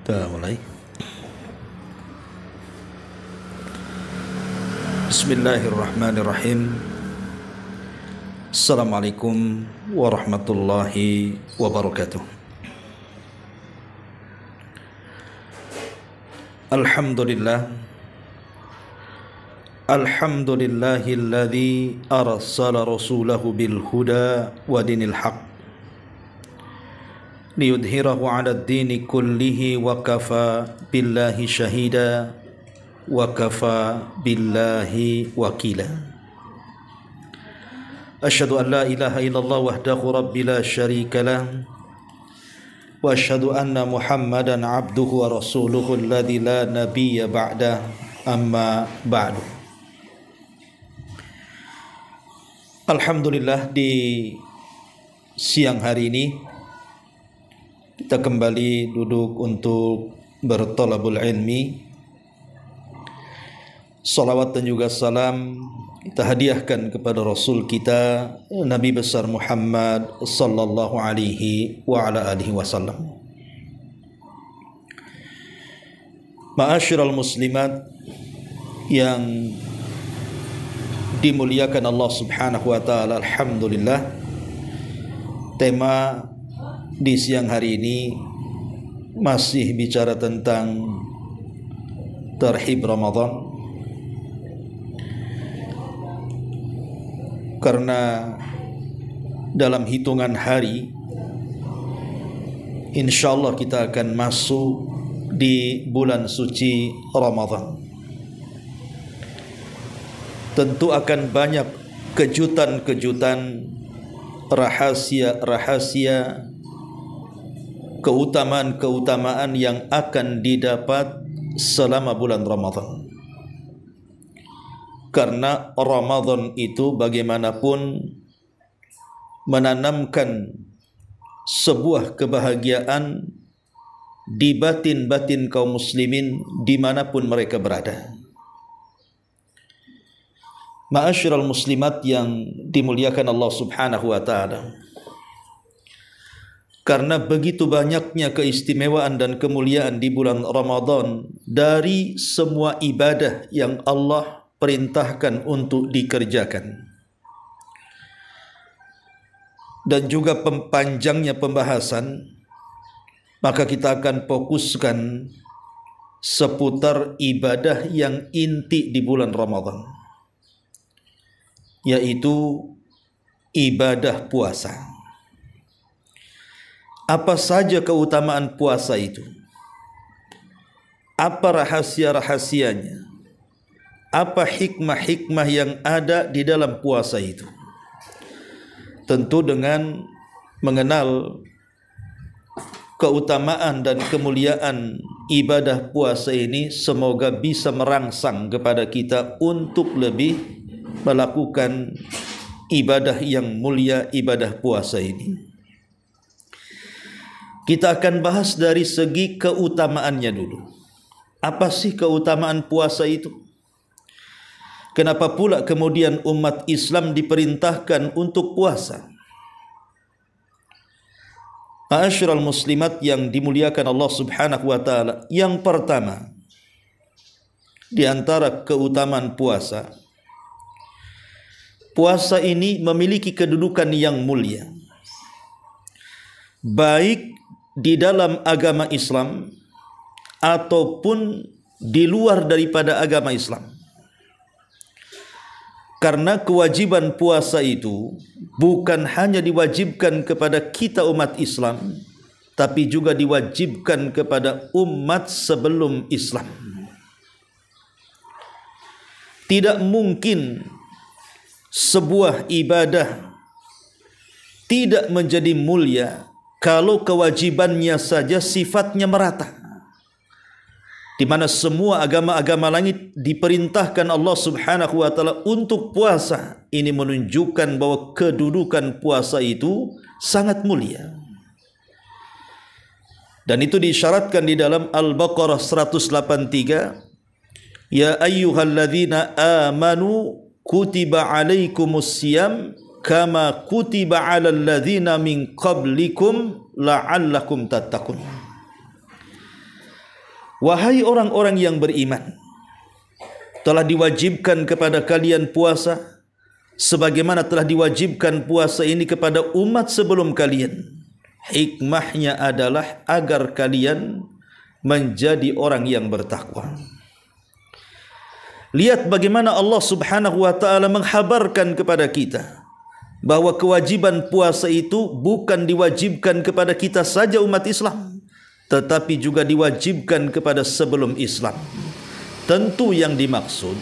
Kita mulai. Bismillahirrahmanirrahim. Assalamualaikum warahmatullahi wabarakatuh. Alhamdulillahilladzi arsala rasulahu bil huda wa dinil haqq liyudhhirahu 'ala ad-dini kullihi wa kafa billahi shahida wa kafa billahi wakila. Asyhadu an la ilaha illallah wahdahu rabbi la syarika lah wa asyhadu anna Muhammadan 'abduhu wa rasuluhu alladzi la nabiyya ba'da, amma ba'du. Alhamdulillah, di siang hari ini kita kembali duduk untuk bertolabul ilmi. Salawat dan juga salam kita hadiahkan kepada Rasul kita Nabi besar Muhammad sallallahu alaihi wa ala alihi wasallam. Ma'asyiral muslimat yang dimuliakan Allah Subhanahu wa taala, alhamdulillah, tema di siang hari ini masih bicara tentang tarhib Ramadan, karena dalam hitungan hari insyaallah kita akan masuk di bulan suci Ramadan. Tentu akan banyak kejutan-kejutan, rahasia-rahasia, keutamaan-keutamaan yang akan didapat selama bulan Ramadan. Karena Ramadan itu bagaimanapun menanamkan sebuah kebahagiaan di batin-batin kaum muslimin dimanapun mereka berada. Ma'asyiral muslimat yang dimuliakan Allah Subhanahu wa ta'ala, karena begitu banyaknya keistimewaan dan kemuliaan di bulan Ramadan dari semua ibadah yang Allah perintahkan untuk dikerjakan, dan juga panjangnya pembahasan, maka kita akan fokuskan seputar ibadah yang inti di bulan Ramadan, yaitu ibadah puasa. Apa saja keutamaan puasa itu? Apa rahasia-rahasianya? Apa hikmah-hikmah yang ada di dalam puasa itu? Tentu dengan mengenal keutamaan dan kemuliaan ibadah puasa ini, semoga bisa merangsang kepada kita untuk lebih melakukan ibadah yang mulia, ibadah puasa ini. Kita akan bahas dari segi keutamaannya dulu. Apa sih keutamaan puasa itu? Kenapa pula kemudian umat Islam diperintahkan untuk puasa? Ma'asyiral muslimat yang dimuliakan Allah Subhanahu wa taala, yang pertama di antara keutamaan puasa, puasa ini memiliki kedudukan yang mulia, baik di dalam agama Islam ataupun di luar daripada agama Islam. Karena kewajiban puasa itu bukan hanya diwajibkan kepada kita umat Islam, tapi juga diwajibkan kepada umat sebelum Islam. Tidak mungkin sebuah ibadah tidak menjadi mulia kalau kewajibannya saja sifatnya merata, di mana semua agama-agama langit diperintahkan Allah Subhanahu wa taala untuk puasa. Ini menunjukkan bahwa kedudukan puasa itu sangat mulia. Dan itu diisyaratkan di dalam Al-Baqarah 183, ya ayyuhalladzina amanu kutiba alaikumus siyam kama kutiba alal ladzina min qablikum la'allakum tattaqun. Wahai orang-orang yang beriman, telah diwajibkan kepada kalian puasa sebagaimana telah diwajibkan puasa ini kepada umat sebelum kalian. Hikmahnya adalah agar kalian menjadi orang yang bertakwa. Lihat bagaimana Allah Subhanahu wa taala menghabarkan kepada kita bahwa kewajiban puasa itu bukan diwajibkan kepada kita saja umat Islam, tetapi juga diwajibkan kepada sebelum Islam. Tentu yang dimaksud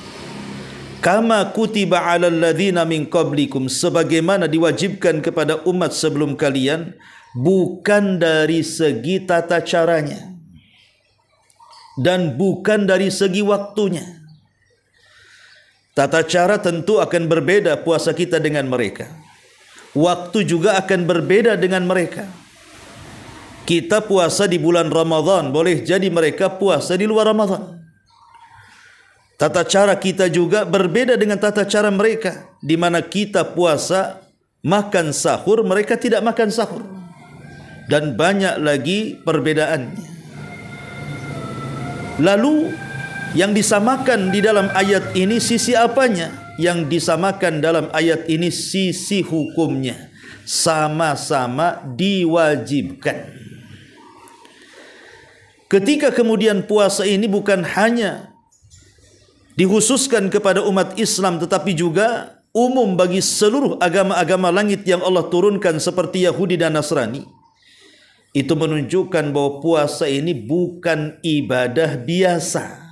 kama kutiba 'alal ladzina min qablikum, sebagaimana diwajibkan kepada umat sebelum kalian, bukan dari segi tata caranya dan bukan dari segi waktunya. Tata cara tentu akan berbeda puasa kita dengan mereka. Waktu juga akan berbeda dengan mereka. Kita puasa di bulan Ramadan, boleh jadi mereka puasa di luar Ramadan. Tata cara kita juga berbeda dengan tata cara mereka, di mana kita puasa makan sahur, mereka tidak makan sahur. Dan banyak lagi perbedaannya. Lalu yang disamakan di dalam ayat ini sisi apanya? Yang disamakan dalam ayat ini sisi hukumnya. Sama-sama diwajibkan. Ketika kemudian puasa ini bukan hanya dikhususkan kepada umat Islam, tetapi juga umum bagi seluruh agama-agama langit yang Allah turunkan seperti Yahudi dan Nasrani, itu menunjukkan bahwa puasa ini bukan ibadah biasa,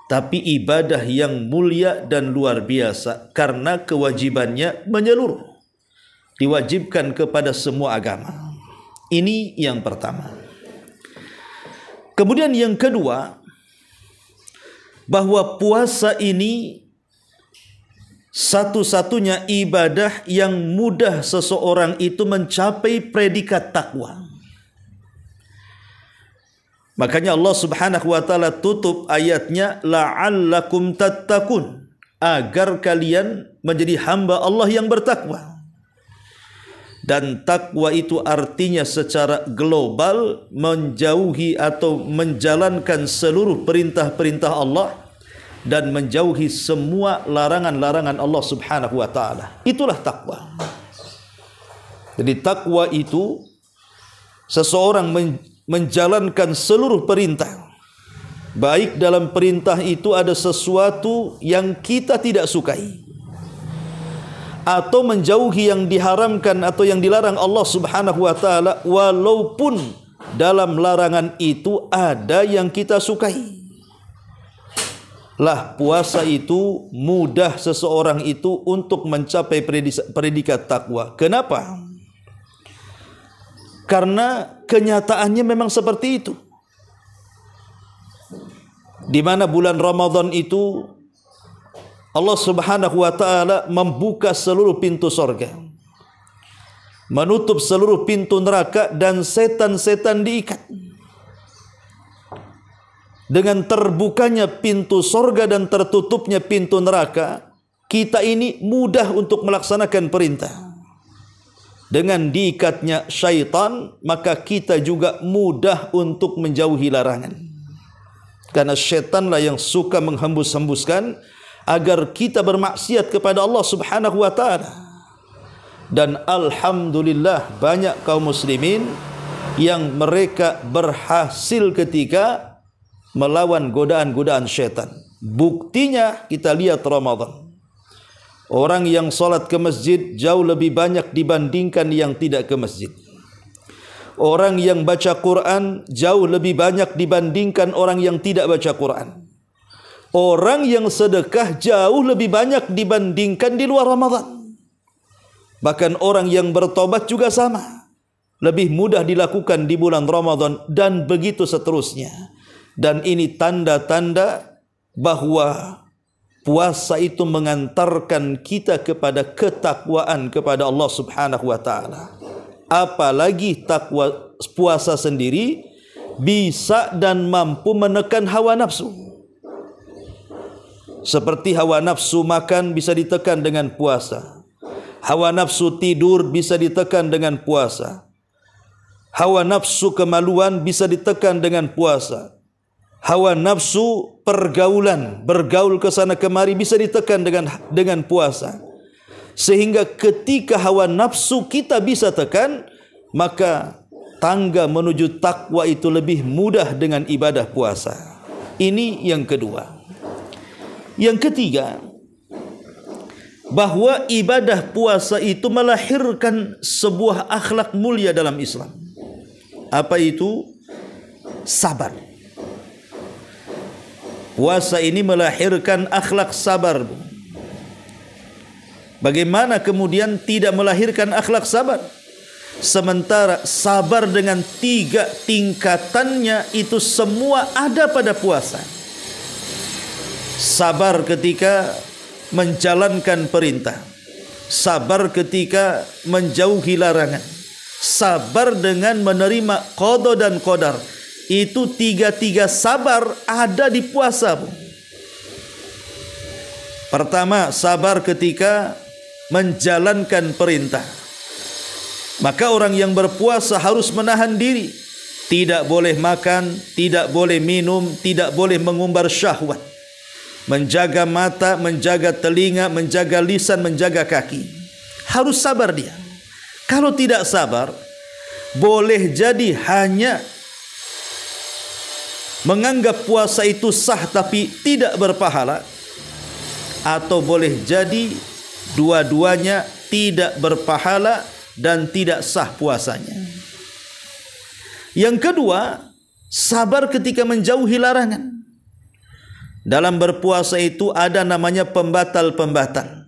tapi ibadah yang mulia dan luar biasa karena kewajibannya menyeluruh, diwajibkan kepada semua agama. Ini yang pertama. Kemudian yang kedua, bahwa puasa ini satu-satunya ibadah yang mudah seseorang itu mencapai predikat takwa. Makanya Allah Subhanahu wa taala tutup ayatnya la'allakum tattaqun, agar kalian menjadi hamba Allah yang bertakwa. Dan takwa itu artinya secara global menjauhi atau menjalankan seluruh perintah-perintah Allah dan menjauhi semua larangan-larangan Allah Subhanahu wa taala. Itulah takwa. Jadi takwa itu seseorang menjalankan seluruh perintah. Baik dalam perintah itu ada sesuatu yang kita tidak sukai, atau menjauhi yang diharamkan atau yang dilarang Allah Subhanahu wa taala, walaupun dalam larangan itu ada yang kita sukai. Lah puasa itu mudah seseorang itu untuk mencapai predikat takwa. Kenapa? Karena kenyataannya memang seperti itu. Di mana bulan Ramadan itu Allah Subhanahu wa taala membuka seluruh pintu sorga, menutup seluruh pintu neraka, dan setan-setan diikat. Dengan terbukanya pintu sorga dan tertutupnya pintu neraka, kita ini mudah untuk melaksanakan perintah. Dengan diikatnya syaitan, maka kita juga mudah untuk menjauhi larangan. Karena syaitanlah yang suka menghembus-hembuskan agar kita bermaksiat kepada Allah Subhanahu wa taala. Dan alhamdulillah banyak kaum muslimin yang mereka berhasil ketika melawan godaan-godaan syaitan. Buktinya kita lihat Ramadan. Orang yang salat ke masjid jauh lebih banyak dibandingkan yang tidak ke masjid. Orang yang baca Quran jauh lebih banyak dibandingkan orang yang tidak baca Quran. Orang yang sedekah jauh lebih banyak dibandingkan di luar Ramadan. Bahkan orang yang bertobat juga sama, lebih mudah dilakukan di bulan Ramadan, dan begitu seterusnya. Dan ini tanda-tanda bahwa puasa itu mengantarkan kita kepada ketakwaan kepada Allah Subhanahu wa taala. Apalagi takwa puasa sendiri bisa dan mampu menekan hawa nafsu. Seperti hawa nafsu makan bisa ditekan dengan puasa. Hawa nafsu tidur bisa ditekan dengan puasa. Hawa nafsu kemaluan bisa ditekan dengan puasa. hawa nafsu, pergaulan, bergaul ke sana kemari bisa ditekan dengan puasa. Sehingga ketika hawa nafsu kita bisa tekan, maka tangga menuju takwa itu lebih mudah dengan ibadah puasa. Ini yang kedua. Yang ketiga, bahwa ibadah puasa itu melahirkan sebuah akhlak mulia dalam Islam. Apa itu? Sabar. Puasa ini melahirkan akhlak sabar. Bagaimana kemudian tidak melahirkan akhlak sabar? Sementara sabar dengan 3 tingkatannya itu semua ada pada puasa. Sabar ketika menjalankan perintah, sabar ketika menjauhi larangan, sabar dengan menerima qada dan qadar. Itu 3 sabar ada di puasa. Pertama, sabar ketika menjalankan perintah. Maka orang yang berpuasa harus menahan diri. Tidak boleh makan, tidak boleh minum, tidak boleh mengumbar syahwat. Menjaga mata, menjaga telinga, menjaga lisan, menjaga kaki. Harus sabar dia. Kalau tidak sabar, boleh jadi hanya menganggap puasa itu sah tapi tidak berpahala, atau boleh jadi dua-duanya tidak berpahala dan tidak sah puasanya. Yang kedua, sabar ketika menjauhi larangan. Dalam berpuasa itu ada namanya pembatal-pembatal.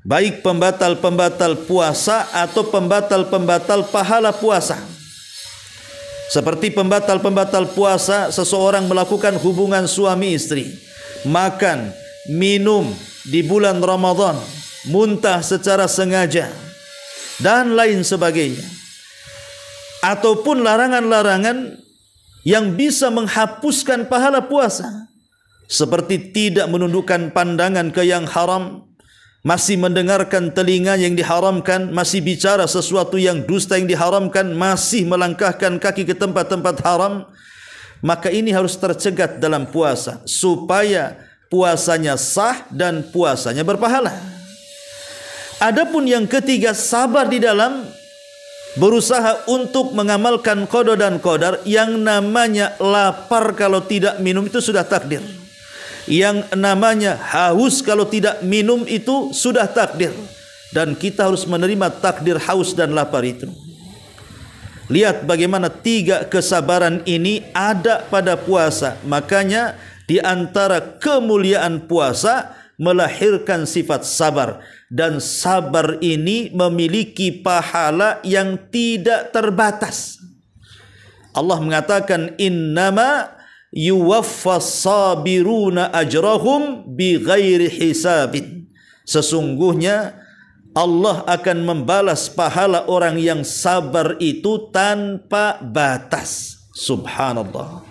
Baik pembatal-pembatal puasa atau pembatal-pembatal pahala puasa. Seperti pembatal-pembatal puasa, seseorang melakukan hubungan suami istri, makan, minum di bulan Ramadan, muntah secara sengaja, dan lain sebagainya. Ataupun larangan-larangan yang bisa menghapuskan pahala puasa, seperti tidak menundukkan pandangan ke yang haram, masih mendengarkan telinga yang diharamkan, masih bicara sesuatu yang dusta yang diharamkan, masih melangkahkan kaki ke tempat-tempat haram. Maka ini harus tercegat dalam puasa, supaya puasanya sah dan puasanya berpahala. Adapun yang ketiga, sabar di dalam berusaha untuk mengamalkan qada dan qadar. Yang namanya lapar kalau tidak minum itu sudah takdir. Yang namanya haus kalau tidak minum itu sudah takdir. Dan kita harus menerima takdir haus dan lapar itu. Lihat bagaimana 3 kesabaran ini ada pada puasa. Makanya di antara kemuliaan puasa melahirkan sifat sabar. Dan sabar ini memiliki pahala yang tidak terbatas. Allah mengatakan, innama yuwaffas sabiruna ajrahum bighairi hisabin. Sesungguhnya Allah akan membalas pahala orang yang sabar itu tanpa batas. Subhanallah.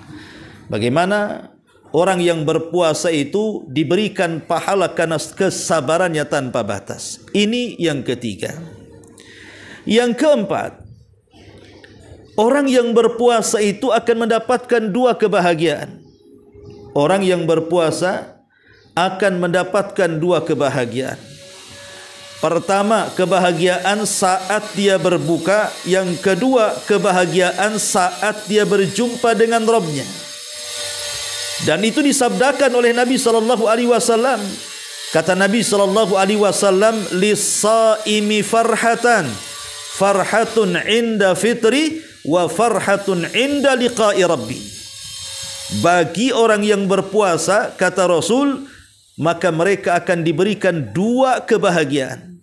Bagaimana orang yang berpuasa itu diberikan pahala karena kesabarannya tanpa batas. Ini yang ketiga. Yang keempat, orang yang berpuasa itu akan mendapatkan 2 kebahagiaan. Orang yang berpuasa akan mendapatkan 2 kebahagiaan. Pertama, kebahagiaan saat dia berbuka. Yang kedua, kebahagiaan saat dia berjumpa dengan Rabb-Nya. Dan itu disabdakan oleh Nabi SAW. Kata Nabi SAW, lis-saimi farhatan, farhatun inda fitri wa farhatun inda liqa'i rabbi. Bagi orang yang berpuasa, kata Rasul, maka mereka akan diberikan 2 kebahagiaan.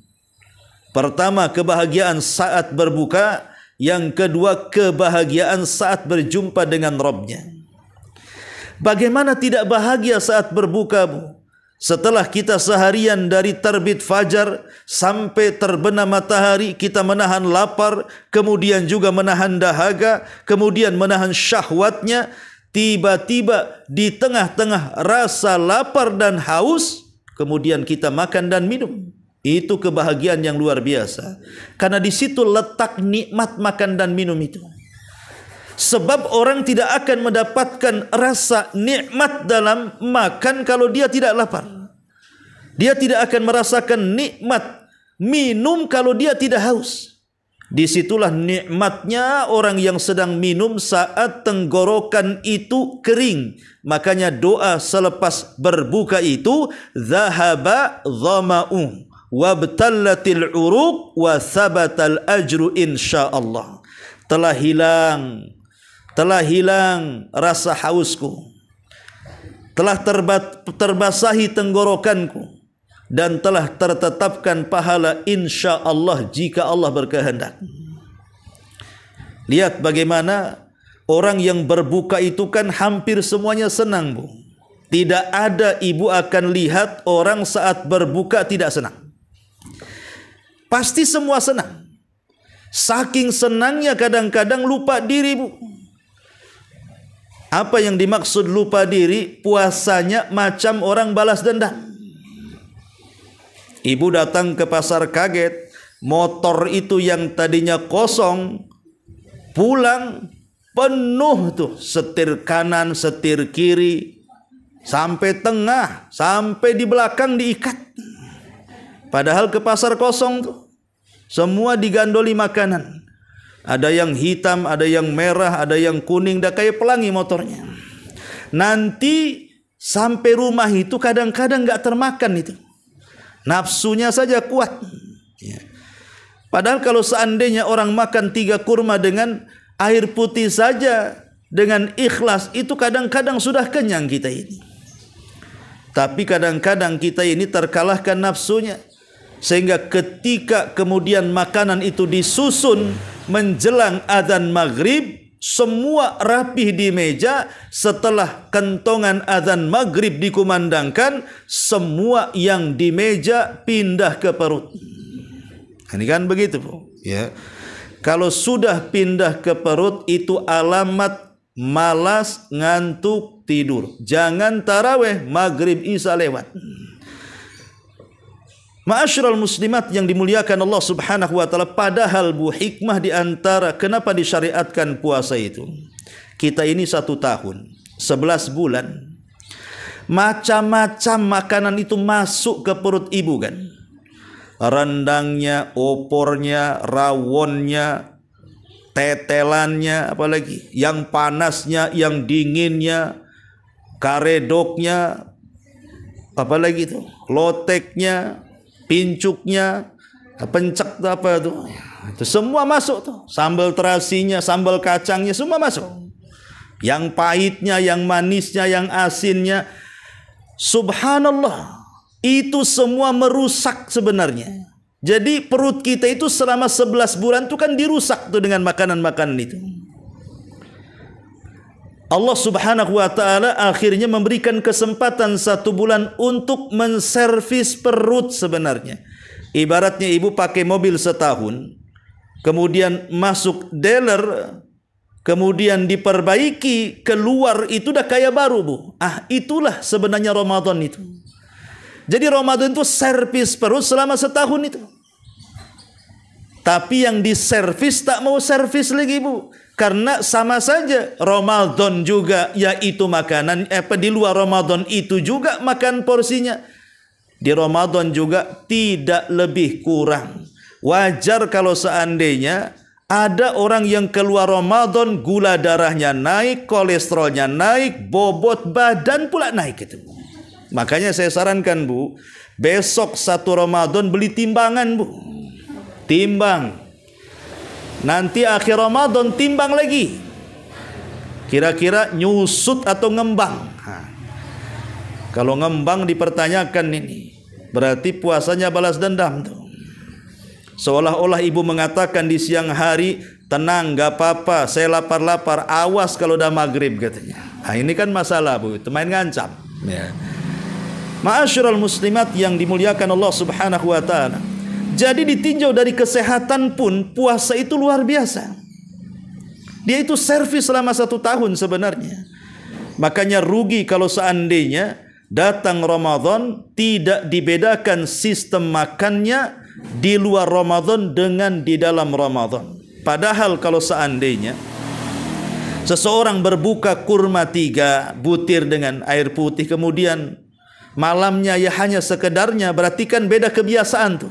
Pertama, kebahagiaan saat berbuka. Yang kedua, kebahagiaan saat berjumpa dengan Rabb-Nya. Bagaimana tidak bahagia saat berbuka, Bu? Setelah kita seharian dari terbit fajar sampai terbenam matahari, kita menahan lapar, kemudian juga menahan dahaga, kemudian menahan syahwatnya. Tiba-tiba di tengah-tengah rasa lapar dan haus, kemudian kita makan dan minum. Itu kebahagiaan yang luar biasa. Karena di situ letak nikmat makan dan minum itu. Sebab orang tidak akan mendapatkan rasa nikmat dalam makan kalau dia tidak lapar. Dia tidak akan merasakan nikmat minum kalau dia tidak haus. Disitulah nikmatnya orang yang sedang minum saat tenggorokan itu kering. Makanya doa selepas berbuka itu, zahaba dhama'u wabtallatil uruq wa thabatal ajru insyaallah. Telah hilang rasa hausku, telah terbasahi tenggorokanku, dan telah tertetapkan pahala insya Allah jika Allah berkehendak. Lihat bagaimana orang yang berbuka itu kan hampir semuanya senang, Bu. Tidak ada ibu akan lihat orang saat berbuka tidak senang. Pasti semua senang. Saking senangnya kadang-kadang lupa diri, Bu. Apa yang dimaksud lupa diri? Puasanya macam orang balas dendam. Ibu datang ke pasar kaget, motor itu yang tadinya kosong, pulang penuh tuh, setir kanan, setir kiri, sampai tengah, sampai di belakang diikat. Padahal ke pasar kosong tuh, semua digandoli makanan. Ada yang hitam, ada yang merah, ada yang kuning, dah kayak pelangi motornya. Nanti sampai rumah itu kadang-kadang gak termakan itu. Nafsunya saja kuat. Padahal kalau seandainya orang makan 3 kurma dengan air putih saja, dengan ikhlas, itu kadang-kadang sudah kenyang kita ini. Tapi kadang-kadang kita ini terkalahkan nafsunya, sehingga ketika kemudian makanan itu disusun menjelang adzan maghrib, semua rapih di meja. Setelah kentongan adzan maghrib dikumandangkan, semua yang di meja pindah ke perut. Ini kan begitu, Bu. Ya. Kalau sudah pindah ke perut, itu alamat malas, ngantuk, tidur. Jangan taraweh, maghrib, isya lewat. Ma'asyiral muslimat yang dimuliakan Allah Subhanahu wa taala, padahal, Bu, hikmah di antara kenapa disyariatkan puasa itu. Kita ini 1 tahun, 11 bulan. Macam-macam makanan itu masuk ke perut ibu kan. Rendangnya, opornya, rawonnya, tetelannya, apalagi yang panasnya, yang dinginnya, karedoknya, apalagi itu, loteknya, pincuknya, pencek apa itu, semua masuk tuh. Sambal terasinya, sambal kacangnya, semua masuk. Yang pahitnya, yang manisnya, yang asinnya, subhanallah, itu semua merusak sebenarnya. Jadi perut kita itu selama 11 bulan itu kan dirusak tuh dengan makanan-makanan itu. Allah Subhanahu wa taala akhirnya memberikan kesempatan 1 bulan untuk menservis perut sebenarnya. Ibaratnya ibu pakai mobil setahun, kemudian masuk dealer, kemudian diperbaiki, keluar itu udah kayak baru, Bu. Itulah sebenarnya Ramadan itu. Jadi Ramadan itu servis perut selama setahun itu. Tapi yang diservis tak mau servis lagi, Bu. Karena sama saja Ramadan juga yaitu makanan, di luar Ramadan itu juga makan porsinya. Di Ramadan juga tidak lebih kurang. Wajar kalau seandainya ada orang yang keluar Ramadan gula darahnya naik, kolesterolnya naik, bobot badan pula naik itu. Makanya saya sarankan, Bu, besok 1 Ramadan beli timbangan, Bu. Timbang. Nanti akhir Ramadan timbang lagi. Kira-kira nyusut atau ngembang. Kalau ngembang dipertanyakan ini, berarti puasanya balas dendam tuh. Seolah-olah ibu mengatakan di siang hari, tenang, gak apa-apa, saya lapar-lapar, awas kalau udah maghrib katanya. Ini kan masalah, Bu, itu main ngancam. Ya. Ma'asyiral muslimat yang dimuliakan Allah Subhanahu wa taala. Jadi ditinjau dari kesehatan pun puasa itu luar biasa. Dia itu servis selama 1 tahun sebenarnya. Makanya rugi kalau seandainya datang Ramadan tidak dibedakan sistem makannya di luar Ramadan dengan di dalam Ramadan. Padahal kalau seandainya Seseorang berbuka kurma 3 butir dengan air putih, kemudian malamnya ya hanya sekedarnya, berarti kan beda kebiasaan tuh.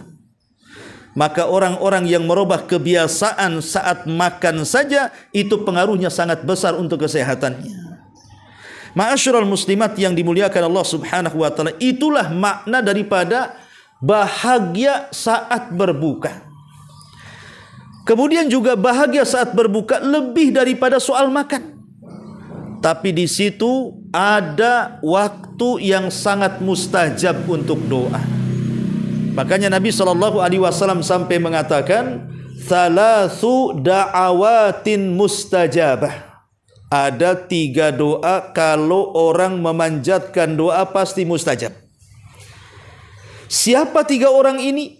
Maka orang-orang yang merubah kebiasaan saat makan saja, itu pengaruhnya sangat besar untuk kesehatannya. Ma'asyiral muslimat yang dimuliakan Allah Subhanahu wa taala, itulah makna daripada bahagia saat berbuka. Kemudian juga bahagia saat berbuka lebih daripada soal makan. Tapi di situ ada waktu yang sangat mustajab untuk doa. Makanya Nabi SAW sampai mengatakan, "Thalathu da'awatin mustajabah." Ada 3 doa kalau orang memanjatkan doa pasti mustajab. Siapa 3 orang ini?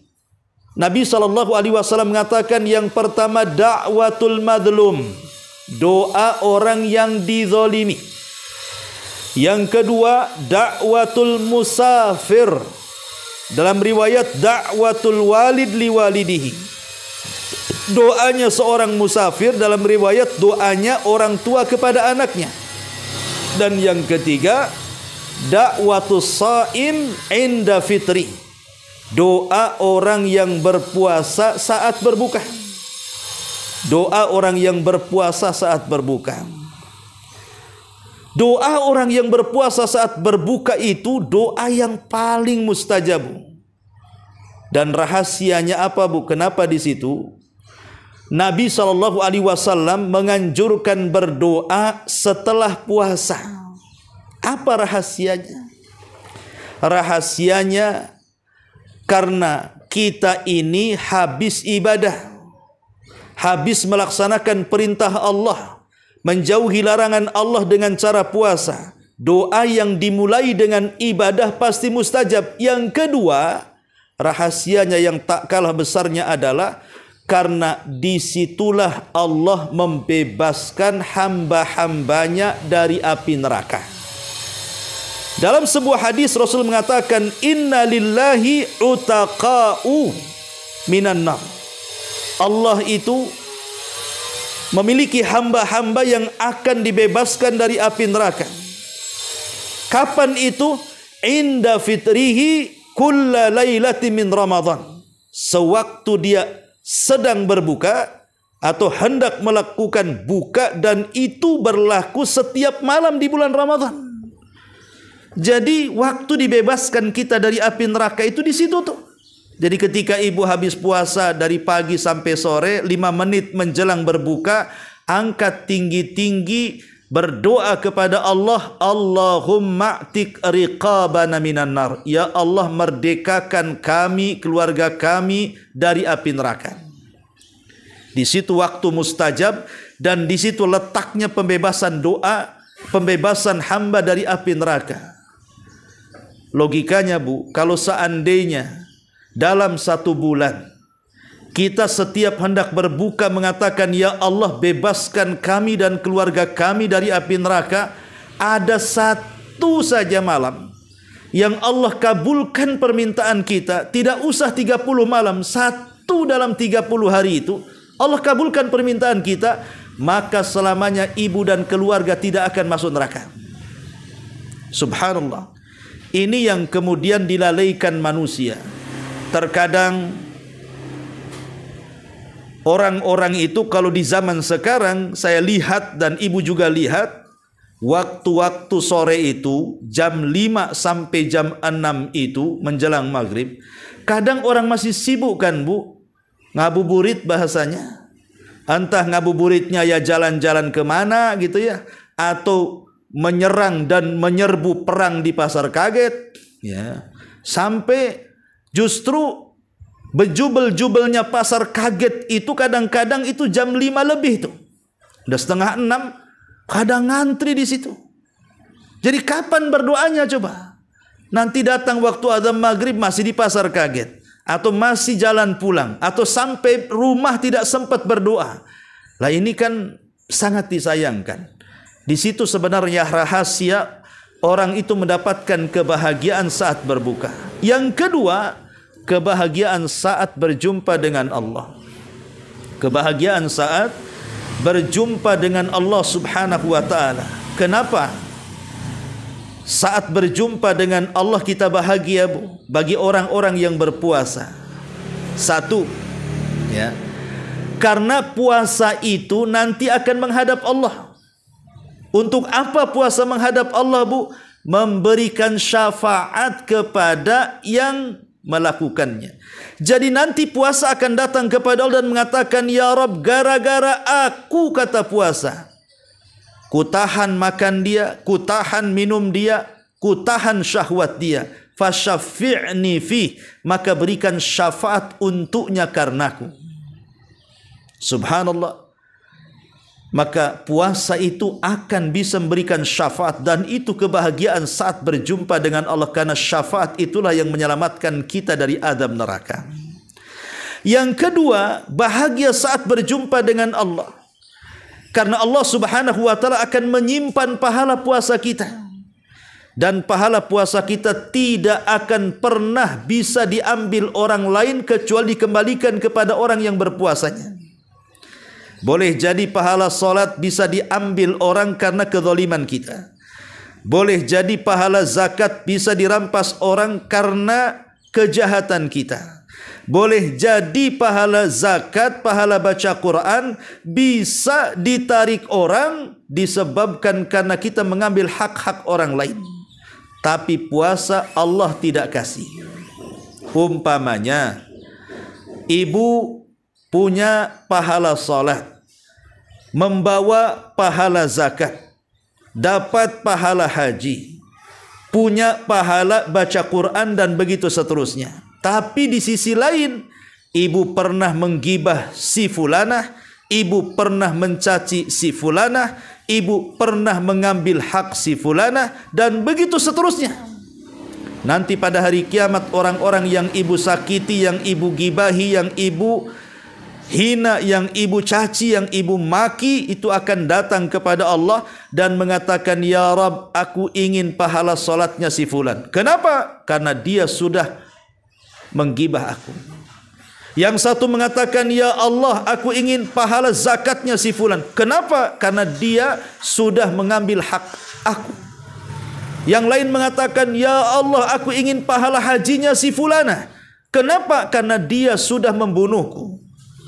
Nabi SAW mengatakan yang pertama da'watul madlum, doa orang yang dizalimi. Yang kedua da'watul musafir, dalam riwayat da'watul walid liwalidihi, doanya seorang musafir, dalam riwayat doanya orang tua kepada anaknya. Dan yang ketiga da'watus shaim inda fitri, doa orang yang berpuasa saat berbuka. Doa orang yang berpuasa saat berbuka. Doa orang yang berpuasa saat berbuka itu doa yang paling mustajab. Dan rahasianya apa, Bu? Kenapa di situ Nabi SAW menganjurkan berdoa setelah puasa? Apa rahasianya? Rahasianya karena kita ini habis ibadah, habis melaksanakan perintah Allah, menjauhi larangan Allah dengan cara puasa. Doa yang dimulai dengan ibadah pasti mustajab. Yang kedua, rahasianya yang tak kalah besarnya adalah karena disitulah Allah membebaskan hamba-hambanya dari api neraka. Dalam sebuah hadis Rasul mengatakan, "Inna lillahi utaqa'u minan nar." Allah itu memiliki hamba-hamba yang akan dibebaskan dari api neraka. Kapan itu? Inda fitrihi kulla lailati min Ramadan. Sewaktu dia sedang berbuka atau hendak melakukan buka, dan itu berlaku setiap malam di bulan Ramadan. Jadi waktu dibebaskan kita dari api neraka itu di situ tuh. Jadi ketika ibu habis puasa dari pagi sampai sore, 5 menit menjelang berbuka, angkat tinggi-tinggi, berdoa kepada Allah, Allahumma a'tik riqabana minan nar. Ya Allah, merdekakan kami, keluarga kami dari api neraka. Di situ waktu mustajab, dan di situ letaknya pembebasan doa, pembebasan hamba dari api neraka. Logikanya, Bu, kalau seandainya dalam 1 bulan kita setiap hendak berbuka mengatakan, ya Allah bebaskan kami dan keluarga kami dari api neraka, ada 1 saja malam yang Allah kabulkan permintaan kita, tidak usah 30 malam, 1 dalam 30 hari itu Allah kabulkan permintaan kita, maka selamanya ibu dan keluarga tidak akan masuk neraka. Subhanallah. Ini yang kemudian dilalaikan manusia. Terkadang orang-orang itu kalau di zaman sekarang saya lihat dan ibu juga lihat, waktu-waktu sore itu jam 5 sampai jam 6 itu menjelang maghrib, kadang orang masih sibuk kan, Bu, ngabuburit bahasanya. Entah ngabuburitnya ya jalan-jalan kemana gitu ya, atau menyerang dan menyerbu perang di pasar kaget ya, sampai justru bejubel-jubelnya pasar kaget itu kadang-kadang itu jam 5 lebih tuh, udah setengah 6, kadang ngantri di situ. Jadi kapan berdoanya coba? Nanti datang waktu azan maghrib masih di pasar kaget, atau masih jalan pulang, atau sampai rumah tidak sempat berdoa. Lah ini kan sangat disayangkan. Di situ sebenarnya rahasia orang itu mendapatkan kebahagiaan saat berbuka. Yang kedua, kebahagiaan saat berjumpa dengan Allah. Kebahagiaan saat berjumpa dengan Allah Subhanahu wa taala. Kenapa? Saat berjumpa dengan Allah kita bahagia, Bu, bagi orang-orang yang berpuasa. Satu, ya. Karena puasa itu nanti akan menghadap Allah. Untuk apa puasa menghadap Allah, Bu? Memberikan syafaat kepada yang melakukannya. Jadi nanti puasa akan datang kepada Allah dan mengatakan, ya Rabb, gara-gara aku, kata puasa, ku tahan makan dia, ku tahan minum dia, ku tahan syahwat dia, fasyafi'ni fi, maka berikan syafaat untuknya karenaku. Subhanallah. Maka puasa itu akan bisa memberikan syafaat, dan itu kebahagiaan saat berjumpa dengan Allah, karena syafaat itulah yang menyelamatkan kita dari azab neraka. Yang kedua, bahagia saat berjumpa dengan Allah, karena Allah Subhanahu wa taala akan menyimpan pahala puasa kita, dan pahala puasa kita tidak akan pernah bisa diambil orang lain kecuali dikembalikan kepada orang yang berpuasanya. Boleh jadi pahala solat bisa diambil orang karena kezaliman kita. Boleh jadi pahala zakat bisa dirampas orang karena kejahatan kita. Boleh jadi pahala zakat, pahala baca Quran bisa ditarik orang disebabkan karena kita mengambil hak-hak orang lain. Tapi puasa Allah tidak kasih. Umpamanya, ibu punya pahala salat, membawa pahala zakat, dapat pahala haji, punya pahala baca Quran, dan begitu seterusnya. Tapi di sisi lain, ibu pernah menggibah si fulanah, ibu pernah mencaci si fulanah, ibu pernah mengambil hak si fulanah, dan begitu seterusnya. Nanti pada hari kiamat, orang-orang yang ibu sakiti, yang ibu gibahi, yang ibu hina, yang ibu caci, yang ibu maki, itu akan datang kepada Allah dan mengatakan, ya Rabb, aku ingin pahala solatnya si fulan. Kenapa? Karena dia sudah menggibah aku. Yang satu mengatakan, ya Allah, aku ingin pahala zakatnya si fulan. Kenapa? Karena dia sudah mengambil hak aku. Yang lain mengatakan, ya Allah, aku ingin pahala hajinya si fulana. Kenapa? Karena dia sudah membunuhku.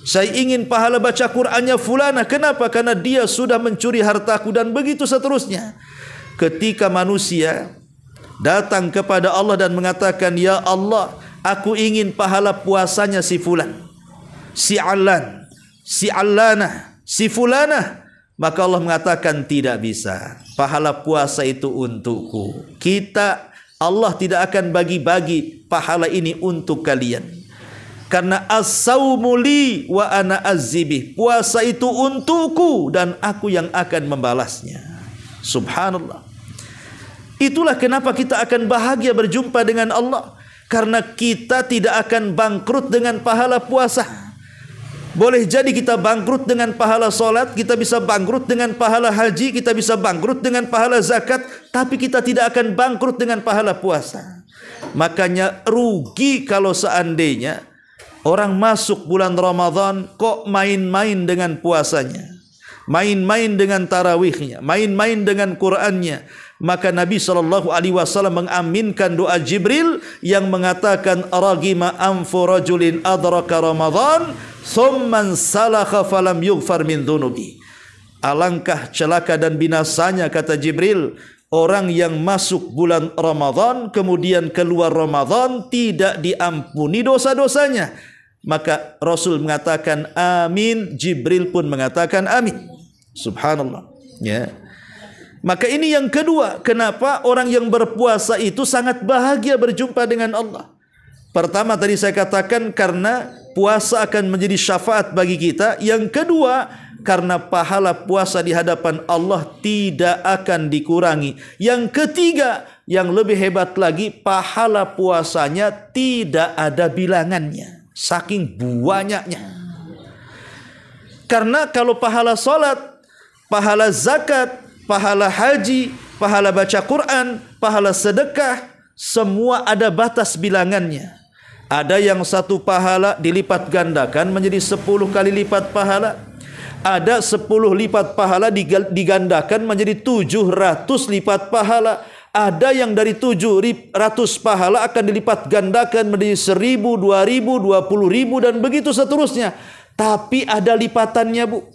Saya ingin pahala baca Qur'annya fulana. Kenapa? Karena dia sudah mencuri hartaku, dan begitu seterusnya. Ketika manusia datang kepada Allah dan mengatakan, ya Allah, aku ingin pahala puasanya si fulan, si Alan, si Allana, si fulana, maka Allah mengatakan tidak bisa. Pahala puasa itu untukku. Allah tidak akan bagi-bagi pahala ini untuk kalian. Karena as-saumu li wa ana azzibih. Puasa itu untukku dan aku yang akan membalasnya. Subhanallah. Itulah kenapa kita akan bahagia berjumpa dengan Allah. Karena kita tidak akan bangkrut dengan pahala puasa. Boleh jadi kita bangkrut dengan pahala solat, kita bisa bangkrut dengan pahala haji, kita bisa bangkrut dengan pahala zakat, tapi kita tidak akan bangkrut dengan pahala puasa. Makanya rugi kalau seandainya orang masuk bulan Ramadan kok main-main dengan puasanya, main-main dengan tarawihnya, main-main dengan Qur'annya. Maka Nabi SAW mengaminkan doa Jibril yang mengatakan, ragima anfu rajulin adraka Ramadan thumman salakha falam yughfar min dhunubi. Alangkah celaka dan binasanya, kata Jibril, orang yang masuk bulan Ramadan kemudian keluar Ramadan tidak diampuni dosa-dosanya. Maka Rasul mengatakan amin, Jibril pun mengatakan amin. Subhanallah. Ya. Maka ini yang kedua, kenapa orang yang berpuasa itu sangat bahagia berjumpa dengan Allah. Pertama tadi saya katakan karena puasa akan menjadi syafaat bagi kita. Yang kedua, karena pahala puasa di hadapan Allah tidak akan dikurangi. Yang ketiga, yang lebih hebat lagi, pahala puasanya tidak ada bilangannya, saking banyaknya. Karena kalau pahala salat, pahala zakat, pahala haji, pahala baca Quran, pahala sedekah, semua ada batas bilangannya. Ada yang satu pahala dilipat gandakan menjadi 10 kali lipat pahala. Ada 10 lipat pahala digandakan menjadi 700 lipat pahala. Ada yang dari 700 pahala akan dilipat gandakan menjadi 1000, 2000, 20.000 dan begitu seterusnya. Tapi ada lipatannya, Bu.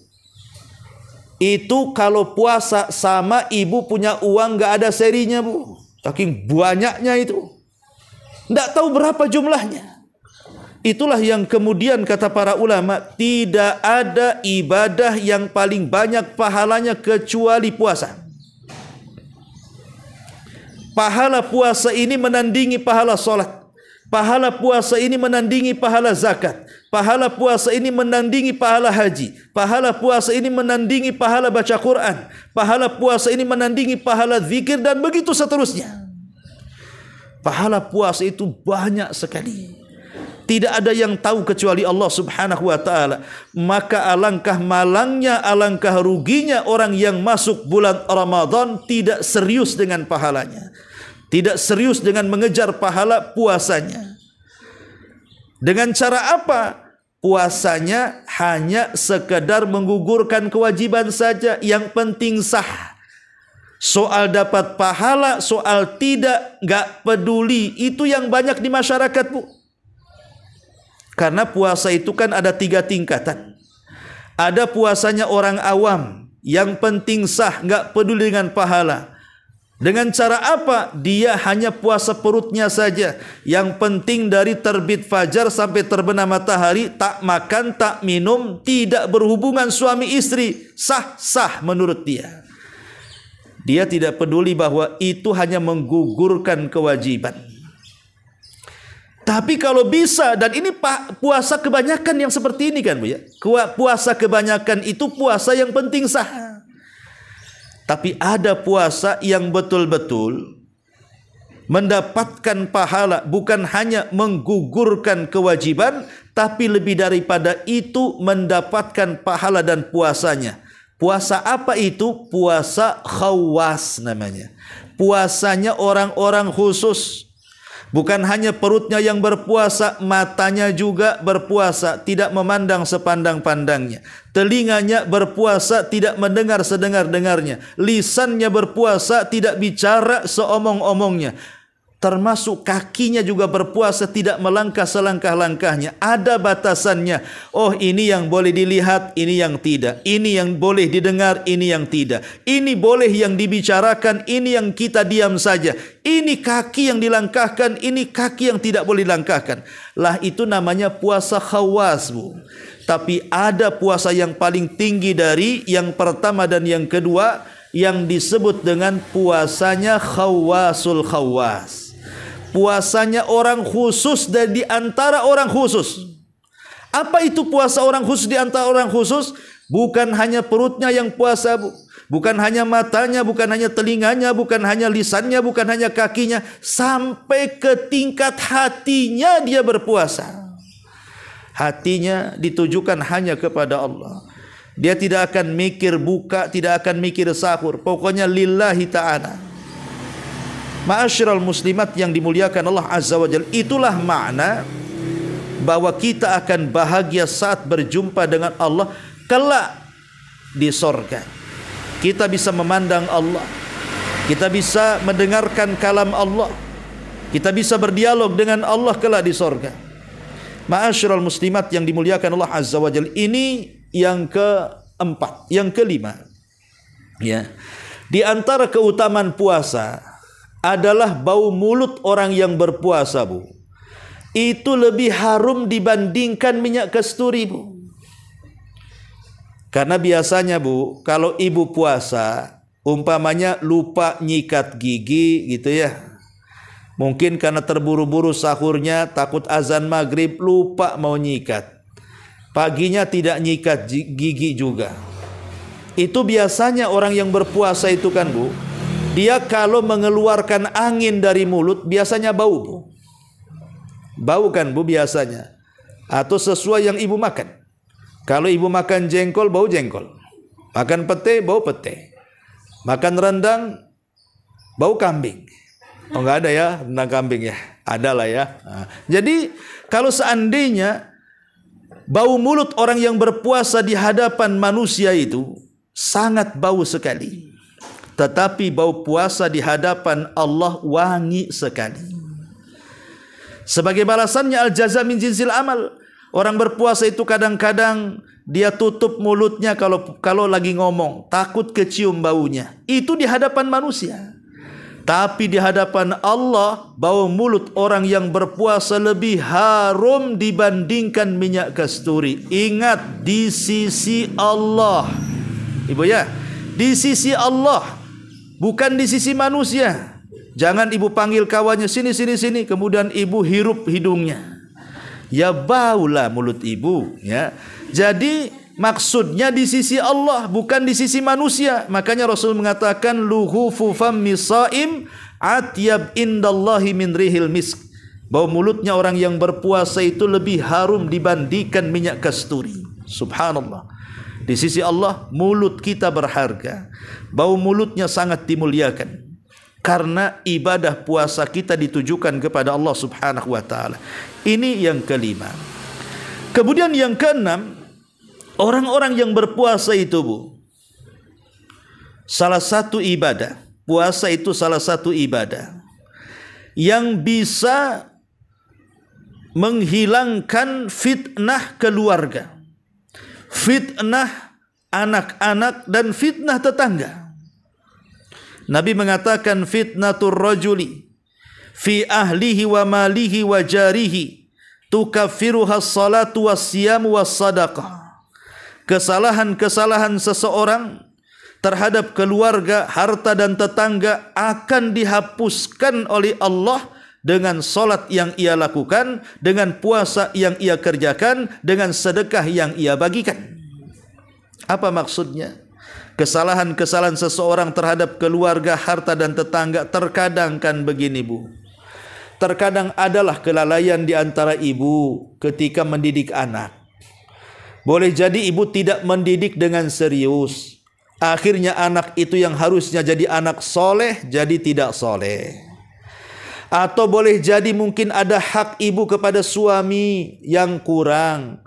Itu kalau puasa sama ibu punya uang gak ada serinya, Bu. Saking banyaknya itu. Tidak tahu berapa jumlahnya. Itulah yang kemudian kata para ulama, tidak ada ibadah yang paling banyak pahalanya kecuali puasa. Pahala puasa ini menandingi pahala solat. Pahala puasa ini menandingi pahala zakat. Pahala puasa ini menandingi pahala haji. Pahala puasa ini menandingi pahala baca Quran. Pahala puasa ini menandingi pahala zikir dan begitu seterusnya. Pahala puasa itu banyak sekali. Tidak ada yang tahu kecuali Allah Subhanahu wa ta'ala. Maka alangkah malangnya, alangkah ruginya orang yang masuk bulan Ramadan tidak serius dengan pahalanya. Tidak serius dengan mengejar pahala puasanya. Dengan cara apa? Puasanya hanya sekedar menggugurkan kewajiban saja. Yang penting sah. Soal dapat pahala, soal tidak, gak peduli. Itu yang banyak di masyarakat, Bu. Karena puasa itu kan ada 3 tingkatan. Ada puasanya orang awam, yang penting sah, gak peduli dengan pahala. Dengan cara apa? Dia hanya puasa perutnya saja. Yang penting dari terbit fajar sampai terbenam matahari, tak makan, tak minum, tidak berhubungan suami istri. Sah-sah menurut dia. Dia tidak peduli bahwa itu hanya menggugurkan kewajiban. Tapi kalau bisa, dan ini puasa kebanyakan yang seperti ini kan, Bu ya. Puasa kebanyakan itu puasa yang penting sah. Tapi ada puasa yang betul-betul mendapatkan pahala, bukan hanya menggugurkan kewajiban, tapi lebih daripada itu mendapatkan pahala dan puasanya. Puasa apa itu? Puasa khawas namanya. Puasanya orang-orang khusus. Bukan hanya perutnya yang berpuasa, matanya juga berpuasa, tidak memandang sepandang-pandangnya. Telinganya berpuasa, tidak mendengar sedengar-dengarnya. Lisannya berpuasa, tidak bicara seomong-omongnya. Termasuk kakinya juga berpuasa, tidak melangkah selangkah-langkahnya. Ada batasannya. Oh, ini yang boleh dilihat, ini yang tidak. Ini yang boleh didengar, ini yang tidak. Ini boleh yang dibicarakan, ini yang kita diam saja. Ini kaki yang dilangkahkan, ini kaki yang tidak boleh dilangkahkan. Lah itu namanya puasa khawas, Bu. Tapi ada puasa yang paling tinggi dari yang pertama dan yang kedua, yang disebut dengan puasanya khawasul khawas. Puasanya orang khusus dan di antara orang khusus. Apa itu puasa orang khusus di antara orang khusus? Bukan hanya perutnya yang puasa, Bu. Bukan hanya matanya, bukan hanya telinganya, bukan hanya lisannya, bukan hanya kakinya. Sampai ke tingkat hatinya dia berpuasa. Hatinya ditujukan hanya kepada Allah. Dia tidak akan mikir buka, tidak akan mikir sahur. Pokoknya lillahi ta'ala. Ma'asyiral muslimat yang dimuliakan Allah Azza wa Jalla, itulah makna bahwa kita akan bahagia saat berjumpa dengan Allah kelak di sorga. Kita bisa memandang Allah, kita bisa mendengarkan kalam Allah, kita bisa berdialog dengan Allah kelak di sorga. Ma'asyiral muslimat yang dimuliakan Allah Azza wa Jalla, ini yang keempat. Yang kelima, ya, di antara keutamaan puasa adalah bau mulut orang yang berpuasa, Bu. Itu lebih harum dibandingkan minyak kasturi, Bu. Karena biasanya, Bu, kalau ibu puasa, umpamanya lupa nyikat gigi gitu ya. Mungkin karena terburu-buru sahurnya, takut azan maghrib, lupa mau nyikat. Paginya tidak nyikat gigi juga. Itu biasanya orang yang berpuasa itu kan, Bu. Dia kalau mengeluarkan angin dari mulut biasanya bau, Bu. Bau kan, Bu, biasanya. Atau sesuai yang ibu makan. Kalau ibu makan jengkol, bau jengkol. Makan pete, bau pete. Makan rendang, bau kambing. Oh, enggak ada ya rendang kambing ya? Ada lah ya. Nah, jadi kalau seandainya Bau mulut orang yang berpuasa di hadapan manusia itu sangat bau sekali. Tetapi bau puasa di hadapan Allah wangi sekali. Sebagai balasannya al-jaza min jinsil amal. Orang berpuasa itu kadang-kadang dia tutup mulutnya kalau lagi ngomong, takut kecium baunya. Itu di hadapan manusia. Tapi di hadapan Allah, bau mulut orang yang berpuasa lebih harum dibandingkan minyak kasturi. Ingat, di sisi Allah. Ibu ya, di sisi Allah, bukan di sisi manusia. Jangan ibu panggil kawannya, sini, kemudian ibu hirup hidungnya. Ya baulah mulut ibu, ya. Jadi maksudnya di sisi Allah, bukan di sisi manusia. Makanya Rasul mengatakan luhufu fammi shaim atyab indallahi min rihil misk. Bau mulutnya orang yang berpuasa itu lebih harum dibandingkan minyak kasturi. Subhanallah. Di sisi Allah mulut kita berharga. Bau mulutnya sangat dimuliakan. Karena ibadah puasa kita ditujukan kepada Allah Subhanahu wa taala. Ini yang kelima. Kemudian yang keenam, orang-orang yang berpuasa itu, Bu, salah satu ibadah, puasa itu salah satu ibadah yang bisa menghilangkan fitnah keluarga, fitnah anak-anak, dan fitnah tetangga. Nabi mengatakan fitnatur rajuli fi ahlihi wa malihi wa jarihi tukaffiruha as-salatu was-siyamu was-sadaqah. Kesalahan-kesalahan seseorang terhadap keluarga, harta dan tetangga akan dihapuskan oleh Allah dengan salat yang ia lakukan, dengan puasa yang ia kerjakan, dengan sedekah yang ia bagikan. Apa maksudnya? Kesalahan-kesalahan seseorang terhadap keluarga, harta dan tetangga terkadang kan begini, Bu. Terkadang adalah kelalaian di antara ibu ketika mendidik anak. Boleh jadi ibu tidak mendidik dengan serius. Akhirnya anak itu yang harusnya jadi anak soleh, jadi tidak soleh. Atau boleh jadi mungkin ada hak ibu kepada suami yang kurang.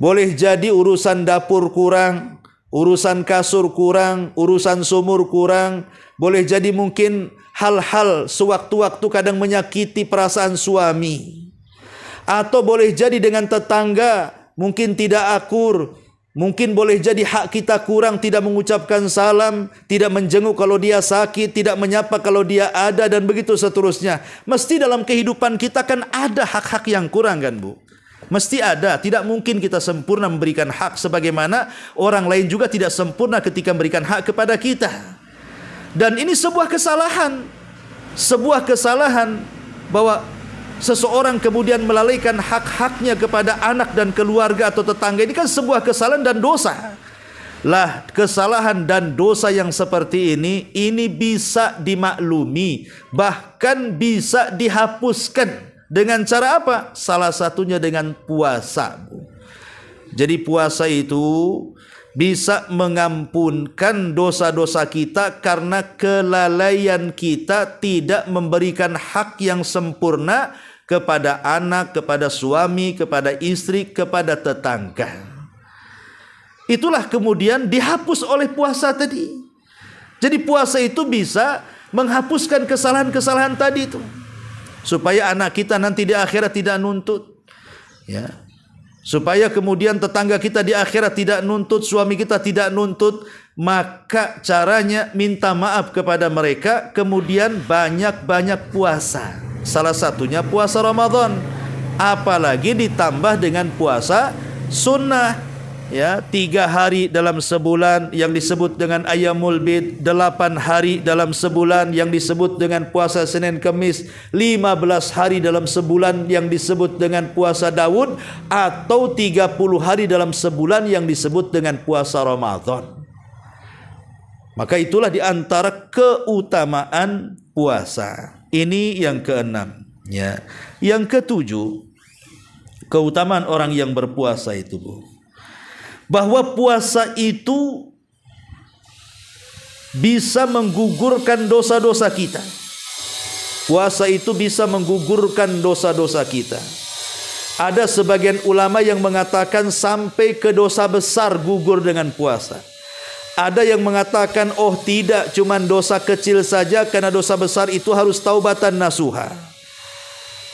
Boleh jadi urusan dapur kurang, urusan kasur kurang, urusan sumur kurang. Boleh jadi mungkin hal-hal sewaktu-waktu kadang menyakiti perasaan suami. Atau boleh jadi dengan tetangga mungkin tidak akur. Mungkin boleh jadi hak kita kurang, tidak mengucapkan salam, tidak menjenguk kalau dia sakit, tidak menyapa kalau dia ada, dan begitu seterusnya. Mesti dalam kehidupan kita kan ada hak-hak yang kurang kan, Bu? Mesti ada. Tidak mungkin kita sempurna memberikan hak, sebagaimana orang lain juga tidak sempurna ketika memberikan hak kepada kita. Dan ini sebuah kesalahan. Sebuah kesalahan bahwa seseorang kemudian melalaikan hak-haknya kepada anak dan keluarga atau tetangga. Ini kan sebuah kesalahan dan dosa. Lah, kesalahan dan dosa yang seperti ini bisa dimaklumi, bahkan bisa dihapuskan. Dengan cara apa? Salah satunya dengan puasa. Jadi puasa itu bisa mengampunkan dosa-dosa kita karena kelalaian kita tidak memberikan hak yang sempurna kepada anak, kepada suami, kepada istri, kepada tetangga. Itulah kemudian dihapus oleh puasa tadi. Jadi puasa itu bisa menghapuskan kesalahan-kesalahan tadi itu. Supaya anak kita nanti di akhirat tidak nuntut, ya. Supaya kemudian tetangga kita di akhirat tidak nuntut, suami kita tidak nuntut. Maka caranya minta maaf kepada mereka, kemudian banyak-banyak puasa. Salah satunya puasa Ramadan. Apalagi ditambah dengan puasa sunnah, ya, 3 hari dalam sebulan yang disebut dengan Ayyamul Bid, 8 hari dalam sebulan yang disebut dengan puasa Senin Kemis, 15 hari dalam sebulan yang disebut dengan puasa Daud, atau 30 hari dalam sebulan yang disebut dengan puasa Ramadan. Maka itulah di antara keutamaan puasa. Ini yang keenam, ya. Yang ketujuh, keutamaan orang yang berpuasa itu, Bu, bahwa puasa itu bisa menggugurkan dosa-dosa kita. Puasa itu bisa menggugurkan dosa-dosa kita. Ada sebagian ulama yang mengatakan sampai ke dosa besar gugur dengan puasa. Ada yang mengatakan oh tidak, cuman dosa kecil saja, karena dosa besar itu harus taubatan nasuha.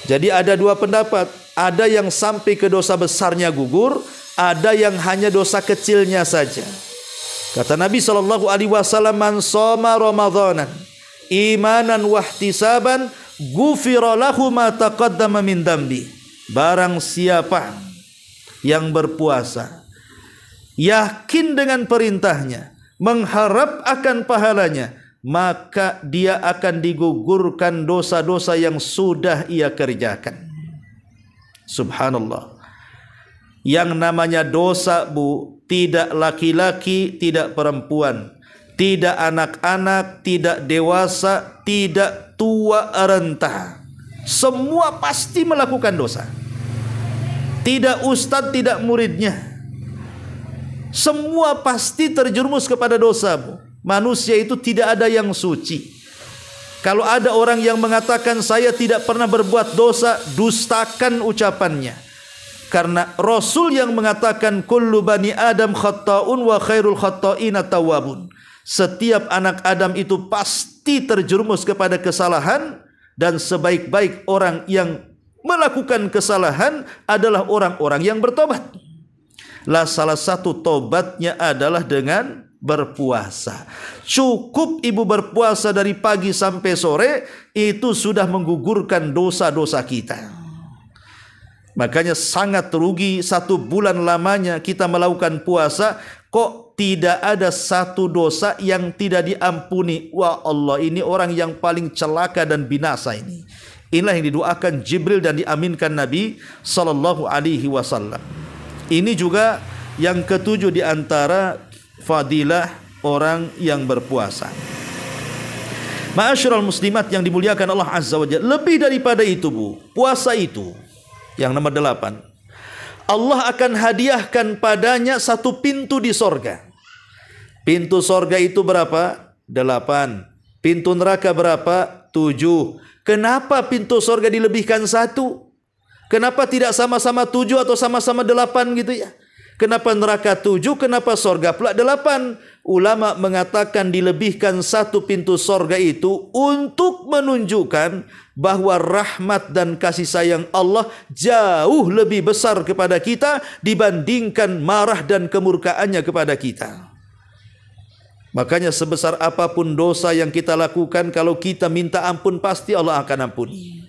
Jadi ada dua pendapat. Ada yang sampai ke dosa besarnya gugur, ada yang hanya dosa kecilnya saja. Kata Nabi SAW, man shoma ramadhanan imanan wahtisaban ghufira lahu ma taqaddama min dambi. Barang siapa yang berpuasa yakin dengan perintahnya, mengharap akan pahalanya, maka dia akan digugurkan dosa-dosa yang sudah ia kerjakan. Subhanallah. Yang namanya dosa, Bu, tidak laki-laki, tidak perempuan, tidak anak-anak, tidak dewasa, tidak tua renta. Semua pasti melakukan dosa. Tidak ustadz, tidak muridnya. Semua pasti terjerumus kepada dosa, Bu. Manusia itu tidak ada yang suci. Kalau ada orang yang mengatakan saya tidak pernah berbuat dosa, dustakan ucapannya. Karena Rasul yang mengatakan kullu bani Adam khatta'un wa khairul khatta'ina tawwabun. Setiap anak Adam itu pasti terjerumus kepada kesalahan, dan sebaik-baik orang yang melakukan kesalahan adalah orang-orang yang bertobat. Lah salah satu tobatnya adalah dengan berpuasa. Cukup ibu berpuasa dari pagi sampai sore, itu sudah menggugurkan dosa-dosa kita. Makanya sangat rugi 1 bulan lamanya kita melakukan puasa, kok tidak ada satu dosa yang tidak diampuni. Wah Allah, ini orang yang paling celaka dan binasa ini. Inilah yang didoakan Jibril dan diaminkan Nabi sallallahu alaihi wasallam. Ini juga yang ketujuh di antara fadilah orang yang berpuasa. Ma'asyiral muslimat yang dimuliakan Allah Azza wa Jalla, lebih daripada itu, Bu, puasa itu yang nomor 8, Allah akan hadiahkan padanya 1 pintu di sorga. Pintu sorga itu berapa? 8. Pintu neraka berapa? 7. Kenapa pintu sorga dilebihkan 1? Kenapa tidak sama-sama 7 atau sama-sama 8 gitu ya? Kenapa neraka 7? Kenapa sorga pula 8? Ulama mengatakan dilebihkan 1 pintu sorga itu untuk menunjukkan bahwa rahmat dan kasih sayang Allah jauh lebih besar kepada kita dibandingkan marah dan kemurkaannya kepada kita. Makanya sebesar apapun dosa yang kita lakukan, kalau kita minta ampun pasti Allah akan ampuni.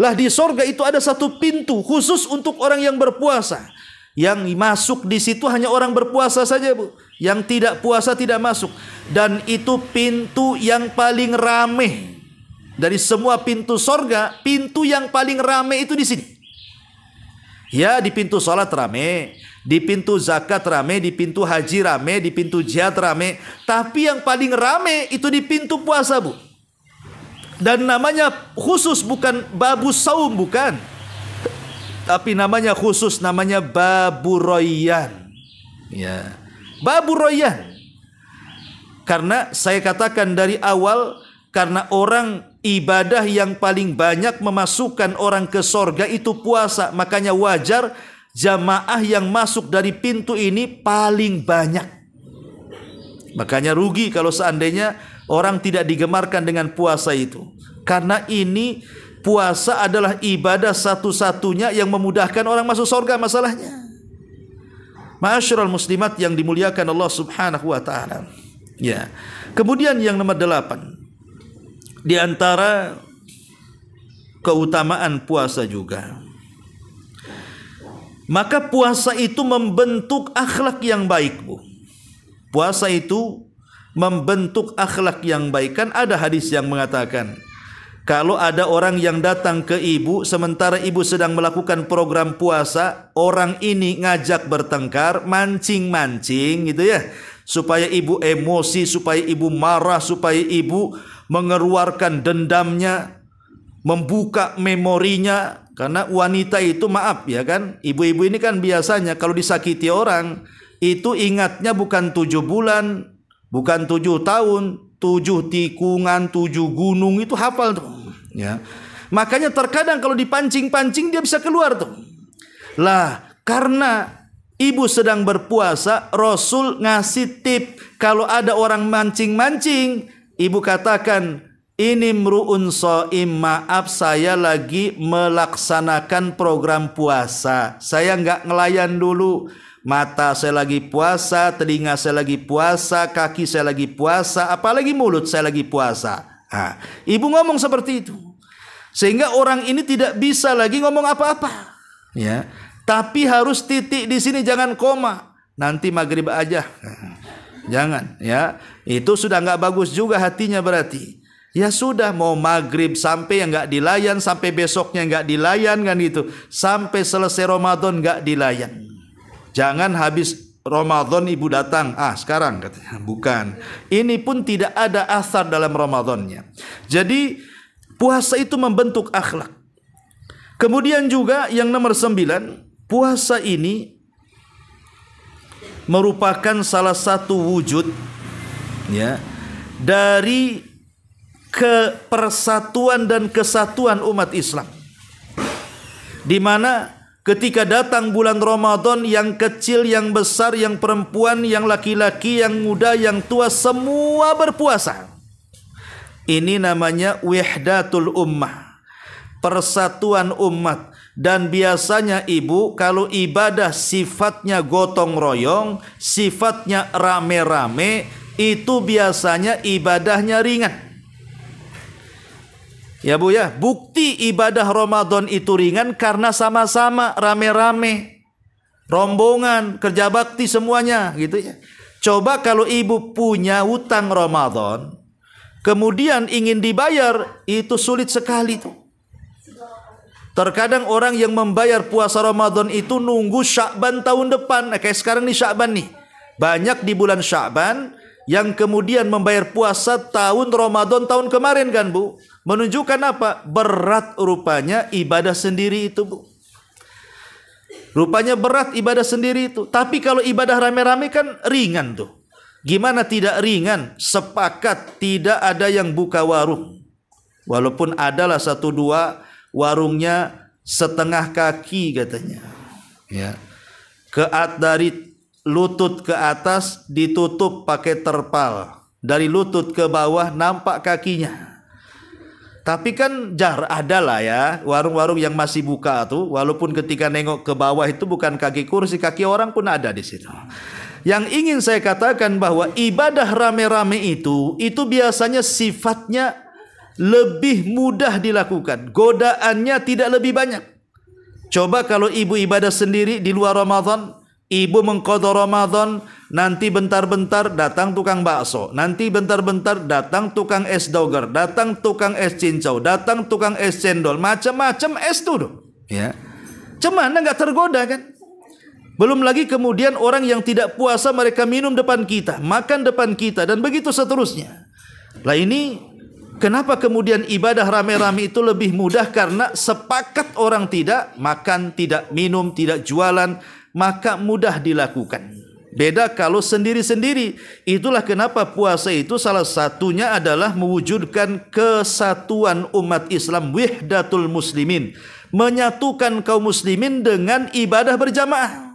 Lah di sorga itu ada 1 pintu khusus untuk orang yang berpuasa. Yang masuk di situ hanya orang berpuasa saja, Bu. Yang tidak puasa tidak masuk. Dan itu pintu yang paling ramai. Dari semua pintu sorga, pintu yang paling ramai itu di sini. Ya, di pintu salat ramai, di pintu zakat ramai, di pintu haji ramai, di pintu jihad ramai. Tapi yang paling ramai itu di pintu puasa, Bu. Dan namanya khusus, bukan babu saum, bukan. Tapi namanya khusus, namanya babu royan. Ya, babu royan. Karena saya katakan dari awal, karena orang ibadah yang paling banyak memasukkan orang ke sorga itu puasa. Makanya wajar jamaah yang masuk dari pintu ini paling banyak. Makanya rugi kalau seandainya orang tidak digemarkan dengan puasa itu. Karena ini puasa adalah ibadah satu-satunya yang memudahkan orang masuk sorga masalahnya. Ma'asyiral muslimat yang dimuliakan Allah subhanahu wa ta'ala. Ya. Kemudian yang nomor 8. Di antara keutamaan puasa juga, maka puasa itu membentuk akhlak yang baik, Bu. Puasa itu membentuk akhlak yang baik. Kan ada hadis yang mengatakan, kalau ada orang yang datang ke ibu sementara ibu sedang melakukan program puasa, orang ini ngajak bertengkar, mancing-mancing gitu ya, supaya ibu emosi, supaya ibu marah, supaya ibu mengeluarkan dendamnya, membuka memorinya. Karena wanita itu, maaf ya kan, ibu-ibu ini kan biasanya kalau disakiti orang itu ingatnya bukan 7 bulan, bukan 7 tahun, 7 tikungan, 7 gunung, itu hafal tuh ya. Makanya terkadang kalau dipancing-pancing dia bisa keluar tuh. Lah, karena ibu sedang berpuasa, Rasul ngasih tip, kalau ada orang mancing-mancing, ibu katakan, ini mru'un shaim, maaf saya lagi melaksanakan program puasa. Saya nggak ngelayan dulu. Mata saya lagi puasa, telinga saya lagi puasa, kaki saya lagi puasa, apalagi mulut saya lagi puasa. Nah, ibu ngomong seperti itu. Sehingga orang ini tidak bisa lagi ngomong apa-apa. Ya. Tapi harus titik di sini, jangan koma. Nanti maghrib aja. Jangan, ya. Itu sudah nggak bagus juga hatinya berarti. Ya sudah, mau maghrib sampai yang nggak dilayan, sampai besoknya nggak dilayan kan itu, sampai selesai Ramadan nggak dilayan. Jangan habis Ramadan ibu datang, sekarang katanya. Bukan. Ini pun tidak ada asar dalam Ramadannya. Jadi puasa itu membentuk akhlak. Kemudian juga yang nomor 9, puasa ini merupakan salah satu wujud, ya, dari kepersatuan dan kesatuan umat Islam. Di mana ketika datang bulan Ramadan, yang kecil, yang besar, yang perempuan, yang laki-laki, yang muda, yang tua, semua berpuasa. Ini namanya wihdatul ummah, persatuan umat. Dan biasanya ibu, kalau ibadah sifatnya gotong royong, sifatnya rame-rame, itu biasanya ibadahnya ringan. Ya Bu ya, bukti ibadah Ramadan itu ringan karena sama-sama rame-rame, rombongan, kerja bakti semuanya gitu ya. Coba kalau ibu punya hutang Ramadan, kemudian ingin dibayar, itu sulit sekali tuh. Terkadang orang yang membayar puasa Ramadan itu nunggu Sya'ban tahun depan. Kayak sekarang nih Sya'ban nih. Banyak di bulan Sya'ban yang kemudian membayar puasa tahun Ramadan tahun kemarin kan Bu. Menunjukkan apa? Berat rupanya ibadah sendiri itu Bu. Rupanya berat ibadah sendiri itu. Tapi kalau ibadah rame-rame kan ringan tuh. Gimana tidak ringan? Sepakat tidak ada yang buka warung. Walaupun adalah 1-2 warungnya setengah kaki katanya. Ya. Dari lutut ke atas ditutup pakai terpal. Dari lutut ke bawah nampak kakinya. Tapi kan adalah ya warung-warung yang masih buka tuh, walaupun ketika nengok ke bawah itu bukan kaki kursi, kaki orang pun ada di situ. Yang ingin saya katakan bahwa ibadah rame-rame itu biasanya sifatnya lebih mudah dilakukan, godaannya tidak lebih banyak. Coba kalau ibu ibadah sendiri di luar Ramadan, ibu mengqadha Ramadan, nanti bentar-bentar datang tukang bakso, nanti bentar-bentar datang tukang es doger, datang tukang es cincau, datang tukang es cendol, macam-macam es tuh, ya. Cuman nggak tergoda kan? Belum lagi kemudian orang yang tidak puasa mereka minum depan kita, makan depan kita, dan begitu seterusnya. Lah ini kenapa kemudian ibadah rame-rame itu lebih mudah? Karena sepakat orang tidak makan, tidak minum, tidak jualan, maka mudah dilakukan. Beda kalau sendiri-sendiri. Itulah kenapa puasa itu salah satunya adalah mewujudkan kesatuan umat Islam, wihdatul muslimin, menyatukan kaum muslimin dengan ibadah berjamaah.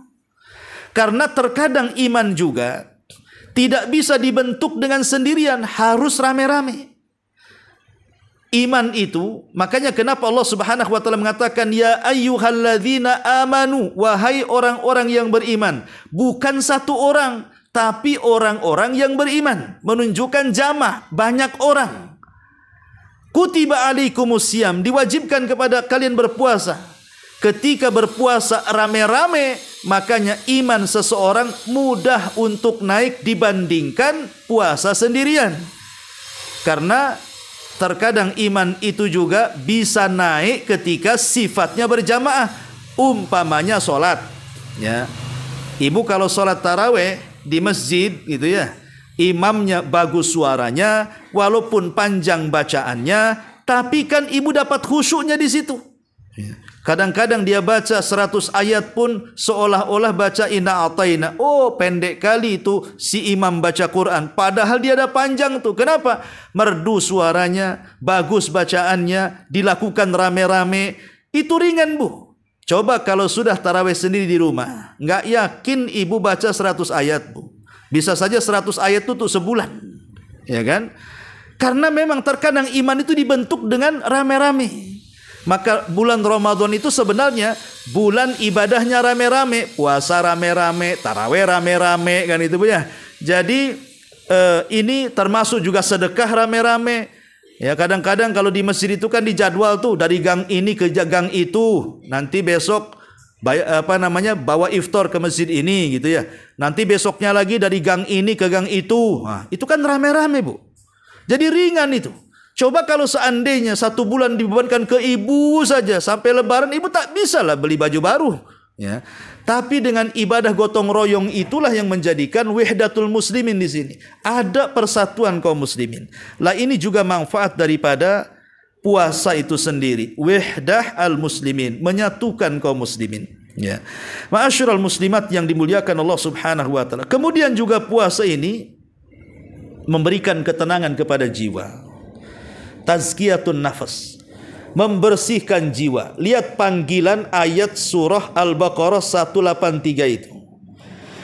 Karena terkadang iman juga tidak bisa dibentuk dengan sendirian, harus rame-rame. Iman itu, makanya kenapa Allah Subhanahu wa taala mengatakan ya ayyuhalladzina amanu, wahai orang-orang yang beriman. Bukan satu orang, tapi orang-orang yang beriman. Menunjukkan jamaah, banyak orang. Kutiba alaikumusiyam, diwajibkan kepada kalian berpuasa. Ketika berpuasa rame-rame, makanya iman seseorang mudah untuk naik dibandingkan puasa sendirian. Karena terkadang iman itu juga bisa naik ketika sifatnya berjamaah. Umpamanya sholat, ya. Ibu kalau sholat taraweh di masjid gitu ya, imamnya bagus suaranya, walaupun panjang bacaannya, tapi kan ibu dapat khusyuknya di situ. Kadang-kadang dia baca 100 ayat pun seolah-olah baca inna ataina. Oh, pendek kali itu si imam baca Quran. Padahal dia ada panjang tuh. Kenapa? Merdu suaranya, bagus bacaannya, dilakukan rame-rame. Itu ringan, Bu. Coba kalau sudah tarawih sendiri di rumah. Nggak yakin ibu baca 100 ayat, Bu. Bisa saja 100 ayat itu tuh sebulan. Ya kan? Karena memang terkadang iman itu dibentuk dengan rame-rame. Maka bulan Ramadan itu sebenarnya bulan ibadahnya rame-rame, puasa rame-rame, tarawih rame-rame, kan itu, Bu ya. Jadi ini termasuk juga sedekah rame-rame. Ya, kadang-kadang kalau di masjid itu kan dijadwal tuh dari gang ini ke gang itu. Nanti besok bawa iftar ke masjid ini gitu ya. Nanti besoknya lagi dari gang ini ke gang itu. Nah, itu kan rame-rame, Bu. Jadi ringan itu. Coba kalau seandainya 1 bulan dibebankan ke ibu saja sampai lebaran, ibu tak bisa lah beli baju baru, ya. Tapi dengan ibadah gotong royong itulah yang menjadikan wahdatul muslimin di sini. Ada persatuan kaum muslimin. Lah ini juga manfaat daripada puasa itu sendiri. Wahdah al muslimin, menyatukan kaum muslimin, ya. Ma'asyiral muslimat yang dimuliakan Allah Subhanahu wa taala. Kemudian juga puasa ini memberikan ketenangan kepada jiwa. Tazkiyatun nafas, membersihkan jiwa. Lihat panggilan ayat surah Al-Baqarah 183 itu.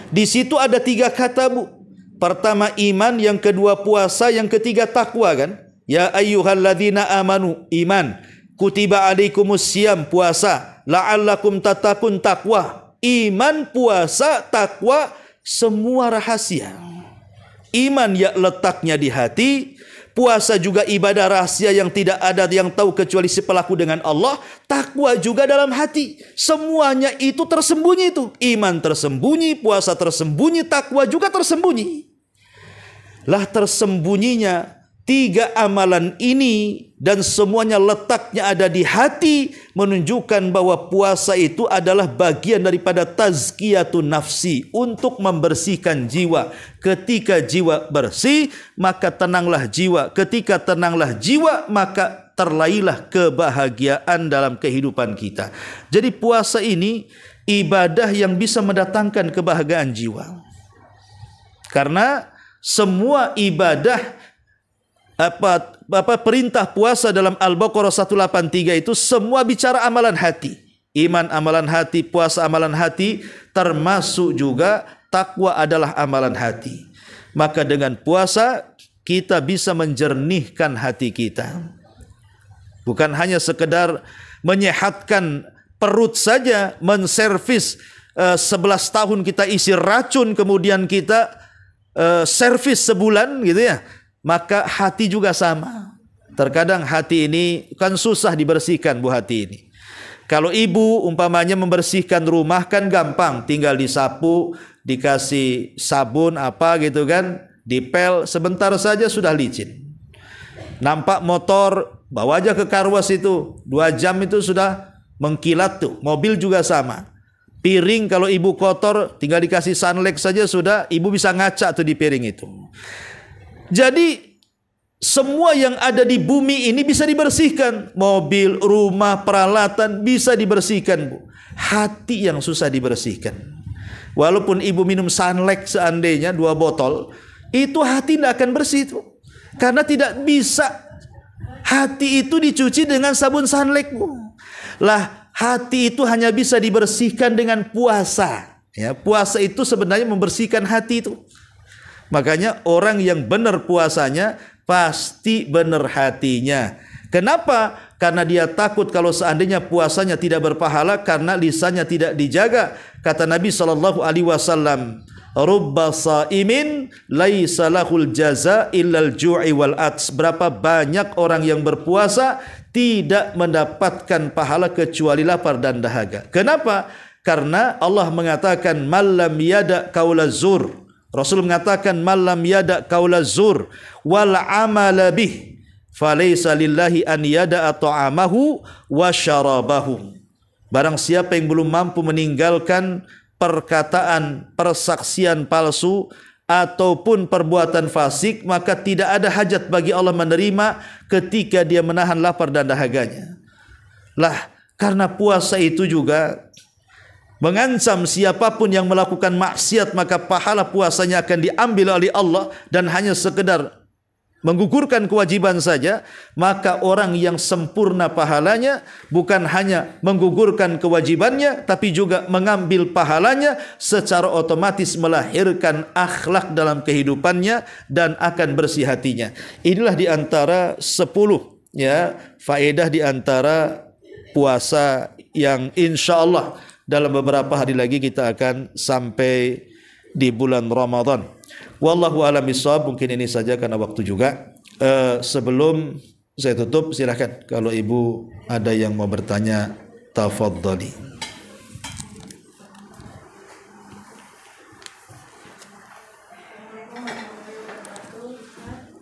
Di situ ada 3 kata, Bu. Pertama iman, yang kedua puasa, yang ketiga takwa, kan? Ya ayyuhalladzina amanu, iman. Kutiba alaikumus syiyam, puasa. La'allakum tattaqun, takwa. Iman, puasa, takwa, semua rahasia. Iman ya letaknya di hati. Puasa juga ibadah rahasia yang tidak ada yang tahu kecuali si pelaku dengan Allah. Takwa juga dalam hati. Semuanya itu tersembunyi itu. Iman tersembunyi, puasa tersembunyi, takwa juga tersembunyi. Lah tersembunyinya 3 amalan ini dan semuanya letaknya ada di hati, menunjukkan bahwa puasa itu adalah bagian daripada tazkiyatun nafsi, untuk membersihkan jiwa. Ketika jiwa bersih, maka tenanglah jiwa. Ketika tenanglah jiwa, maka terlailah kebahagiaan dalam kehidupan kita. Jadi puasa ini ibadah yang bisa mendatangkan kebahagiaan jiwa. Karena semua ibadah perintah puasa dalam Al-Baqarah 183 itu semua bicara amalan hati. Iman amalan hati, puasa amalan hati, termasuk juga takwa adalah amalan hati. Maka dengan puasa kita bisa menjernihkan hati kita. Bukan hanya sekedar menyehatkan perut saja, menservis 11 tahun kita isi racun, kemudian kita servis sebulan gitu ya. Maka hati juga sama. Terkadang hati ini kan susah dibersihkan, Bu, hati ini. Kalau ibu umpamanya membersihkan rumah kan gampang, tinggal disapu, dikasih sabun apa gitu kan, dipel, sebentar saja sudah licin. Nampak motor, bawa aja ke karwas itu, 2 jam itu sudah mengkilat tuh. Mobil juga sama. Piring kalau ibu kotor, tinggal dikasih sunlight saja sudah, ibu bisa ngaca tuh di piring itu. Jadi semua yang ada di bumi ini bisa dibersihkan. Mobil, rumah, peralatan bisa dibersihkan, Bu. Hati yang susah dibersihkan. Walaupun ibu minum sunlight seandainya 2 botol, itu hati tidak akan bersih itu. Karena tidak bisa hati itu dicuci dengan sabun sunlight, Bu. Lah hati itu hanya bisa dibersihkan dengan puasa. Ya, puasa itu sebenarnya membersihkan hati itu. Makanya orang yang benar puasanya pasti benar hatinya. Kenapa? Karena dia takut kalau seandainya puasanya tidak berpahala karena lisannya tidak dijaga. Kata Nabi SAW, rubba sa'imin laisa lahul jaza illal ju'i wal ats. Berapa banyak orang yang berpuasa tidak mendapatkan pahala kecuali lapar dan dahaga. Kenapa? Karena Allah mengatakan malam yada qaula zur. Rasul mengatakan malam yada qaula zur wal amala bih falaysa lillahi an yada ta'amahu wa syarabahu. Barang siapa yang belum mampu meninggalkan perkataan, persaksian palsu ataupun perbuatan fasik, maka tidak ada hajat bagi Allah menerima ketika dia menahan lapar dan dahaganya. Lah Karena puasa itu juga mengancam siapapun yang melakukan maksiat, maka pahala puasanya akan diambil oleh Allah dan hanya sekedar menggugurkan kewajiban saja. Maka orang yang sempurna pahalanya bukan hanya menggugurkan kewajibannya, tapi juga mengambil pahalanya, secara otomatis melahirkan akhlak dalam kehidupannya dan akan bersih hatinya. Inilah di antara 10 faedah di antara puasa yang insya Allah dalam beberapa hari lagi kita akan sampai di bulan Ramadan. Wallahu a'lam bishawab. Mungkin ini saja karena waktu juga. Sebelum saya tutup, silakan kalau ibu ada yang mau bertanya, tafadhali.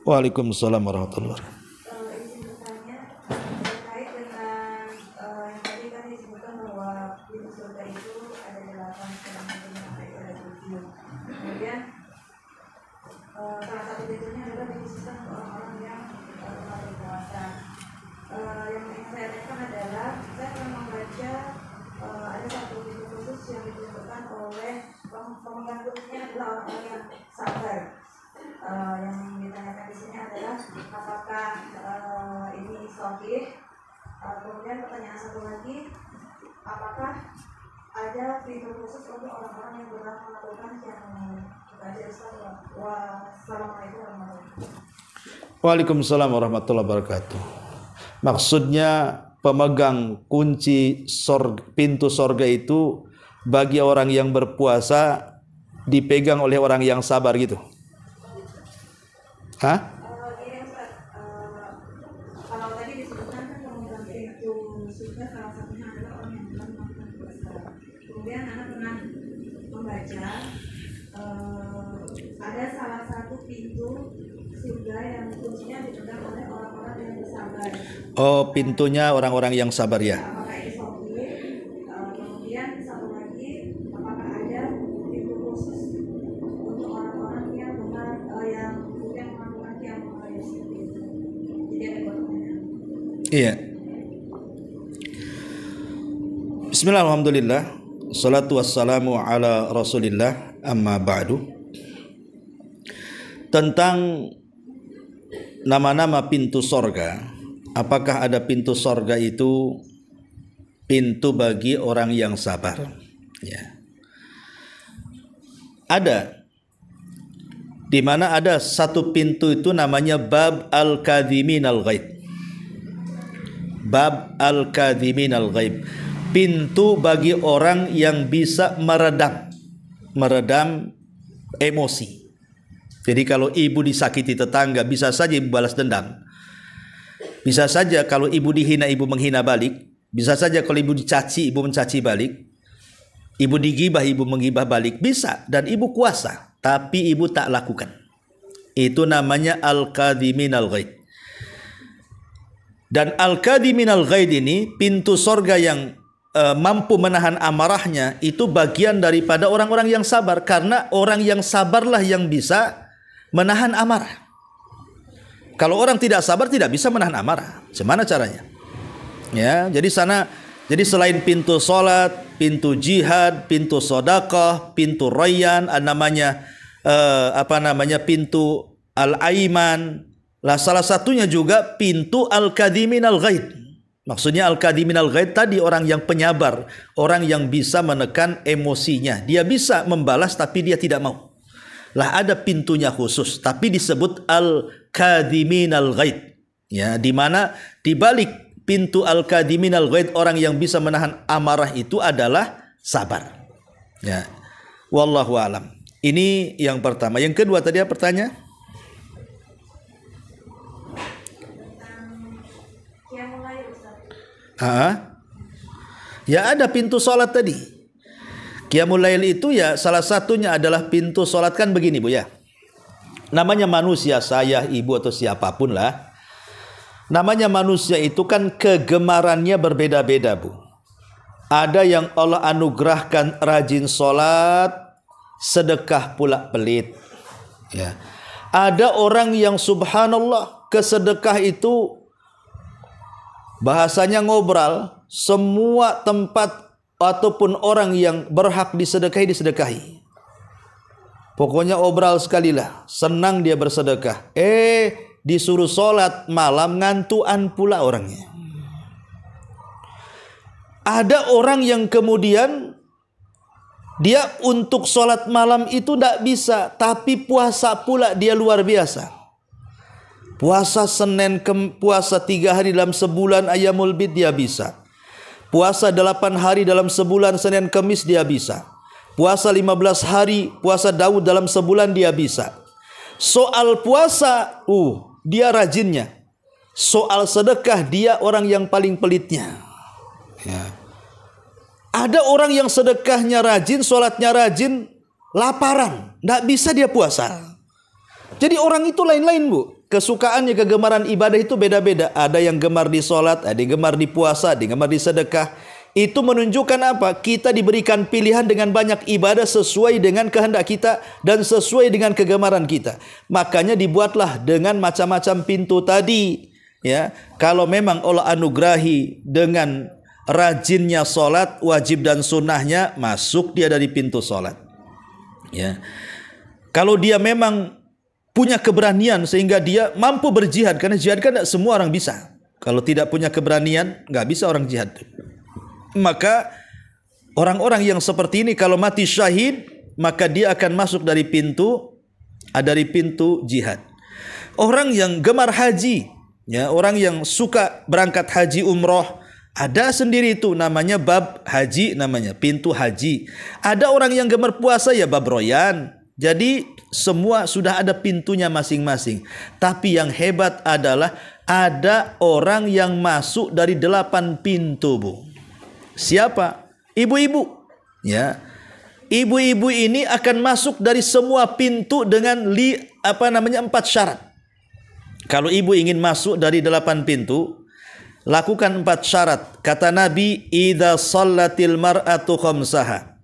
Waalaikumsalam warahmatullahi wabarakatuh. Salah satu pintunya adalah dikhususkan untuk orang-orang yang telah berpuasa. Yang ingin saya tanyakan adalah, saya pernah membaca ada satu pintu khusus yang ditunjukkan oleh pemegang kunci adalah orang-orang yang sabar. Yang ditanyakan di sini adalah apakah ini sahih? Kemudian pertanyaan satu lagi, apakah ada pintu khusus untuk orang-orang yang berat melakukan yang Waalaikumsalam warahmatullahi wabarakatuh. Maksudnya pemegang kunci pintu sorga itu bagi orang yang berpuasa dipegang oleh orang yang sabar gitu. Hah? Kalau tadi disebutkan kan pemegang pintu surga salah satunya adalah orang yang berat melakukan puasa. Kemudian anak pernah membaca ada salah satu pintu surga yang kuncinya dipegang oleh orang-orang yang bersabar. Oh, pintunya orang-orang yang sabar ya. Apakah ini sahih? Kemudian satu lagi, apakah ada pintu khusus untuk orang-orang yang yang melakukan qiyamul lail seperti itu? Jadi ada dua pertanyaan. Iya. Bismillah, alhamdulillah, salatu wassalamu ala rasulillah, amma ba'du. Tentang nama-nama pintu sorga, apakah ada pintu sorga itu pintu bagi orang yang sabar? Ya. Ada. Di mana ada satu pintu itu namanya bab al-kadhimin al-ghaib. Bab al-kadhimin al-ghaib. Pintu bagi orang yang bisa meredam emosi. Jadi kalau ibu disakiti tetangga, bisa saja ibu balas dendam. Bisa saja kalau ibu dihina, ibu menghina balik. Bisa saja kalau ibu dicaci, ibu mencaci balik. Ibu digibah, ibu menggibah balik. Bisa, dan ibu kuasa, tapi ibu tak lakukan. Itu namanya al-kadhimin al-ghaid. Dan al-kadhimin al-ghaid ini, pintu sorga yang mampu menahan amarahnya, itu bagian daripada orang-orang yang sabar. Karena orang yang sabarlah yang bisa menahan amarah. Kalau orang tidak sabar tidak bisa menahan amarah. Bagaimana caranya? Ya, jadi selain pintu salat, pintu jihad, pintu sedekah, pintu rayyan, pintu al-aiman. Lah salah satunya juga pintu al-kadhimin al-ghaid. Maksudnya al-kadhimin al-ghaid tadi orang yang penyabar, orang yang bisa menekan emosinya. Dia bisa membalas tapi dia tidak mau. Lah ada pintunya khusus tapi disebut al-kadhimin al-ghaid. Ya, di mana di balik pintu al-kadhimin al-ghaid orang yang bisa menahan amarah itu adalah sabar. Ya. Wallahu alam. Ini yang pertama. Yang kedua tadi apa pertanyaan? Ya ada pintu sholat tadi. Qiyamul lail itu ya salah satunya adalah pintu sholat. Kan begini Bu ya. Namanya manusia, saya, ibu atau siapapun lah. Namanya manusia itu kan kegemarannya berbeda-beda Bu. Ada yang Allah anugerahkan rajin sholat, sedekah pula pelit. Ya. Ada orang yang subhanallah kesedekah itu bahasanya ngobrol, semua tempat ataupun orang yang berhak disedekahi, disedekahi. Pokoknya obral sekalilah, senang dia bersedekah. Disuruh sholat malam, ngantuan pula orangnya. Ada orang yang kemudian dia untuk sholat malam itu tidak bisa, tapi puasa pula dia luar biasa. Puasa Senin, puasa 3 hari dalam sebulan Ayyamul Bid dia bisa. Puasa 8 hari dalam sebulan Senin Kamis dia bisa. Puasa 15 hari, puasa Daud dalam sebulan dia bisa. Soal puasa, dia rajinnya. Soal sedekah dia orang yang paling pelitnya. Ya. Ada orang yang sedekahnya rajin, sholatnya rajin, laparan, tidak bisa dia puasa. Jadi orang itu lain-lain, Bu. Kesukaannya, kegemaran ibadah itu beda-beda. Ada yang gemar di sholat, ada yang gemar di puasa, ada yang gemar di sedekah. Itu menunjukkan apa? Kita diberikan pilihan dengan banyak ibadah sesuai dengan kehendak kita dan sesuai dengan kegemaran kita. Makanya dibuatlah dengan macam-macam pintu tadi. Ya, kalau memang Allah anugerahi dengan rajinnya sholat, wajib dan sunnahnya, masuk dia dari pintu sholat. Ya, kalau dia memang punya keberanian sehingga dia mampu berjihad, karena jihad kan tidak semua orang bisa. Kalau tidak punya keberanian, nggak bisa orang jihad. Maka orang-orang yang seperti ini kalau mati syahid, maka dia akan masuk dari pintu jihad. Orang yang gemar haji, ya, orang yang suka berangkat haji umroh, ada sendiri itu namanya bab haji, namanya pintu haji. Ada orang yang gemar puasa, ya bab royan. Jadi semua sudah ada pintunya masing-masing. Tapi yang hebat adalah ada orang yang masuk dari 8 pintu, Bu. Siapa? Ibu-ibu. Ya. Ibu-ibu ini akan masuk dari semua pintu dengan 4 syarat. Kalau ibu ingin masuk dari 8 pintu, lakukan 4 syarat. Kata Nabi, idza shallatil mar'atu khamsaha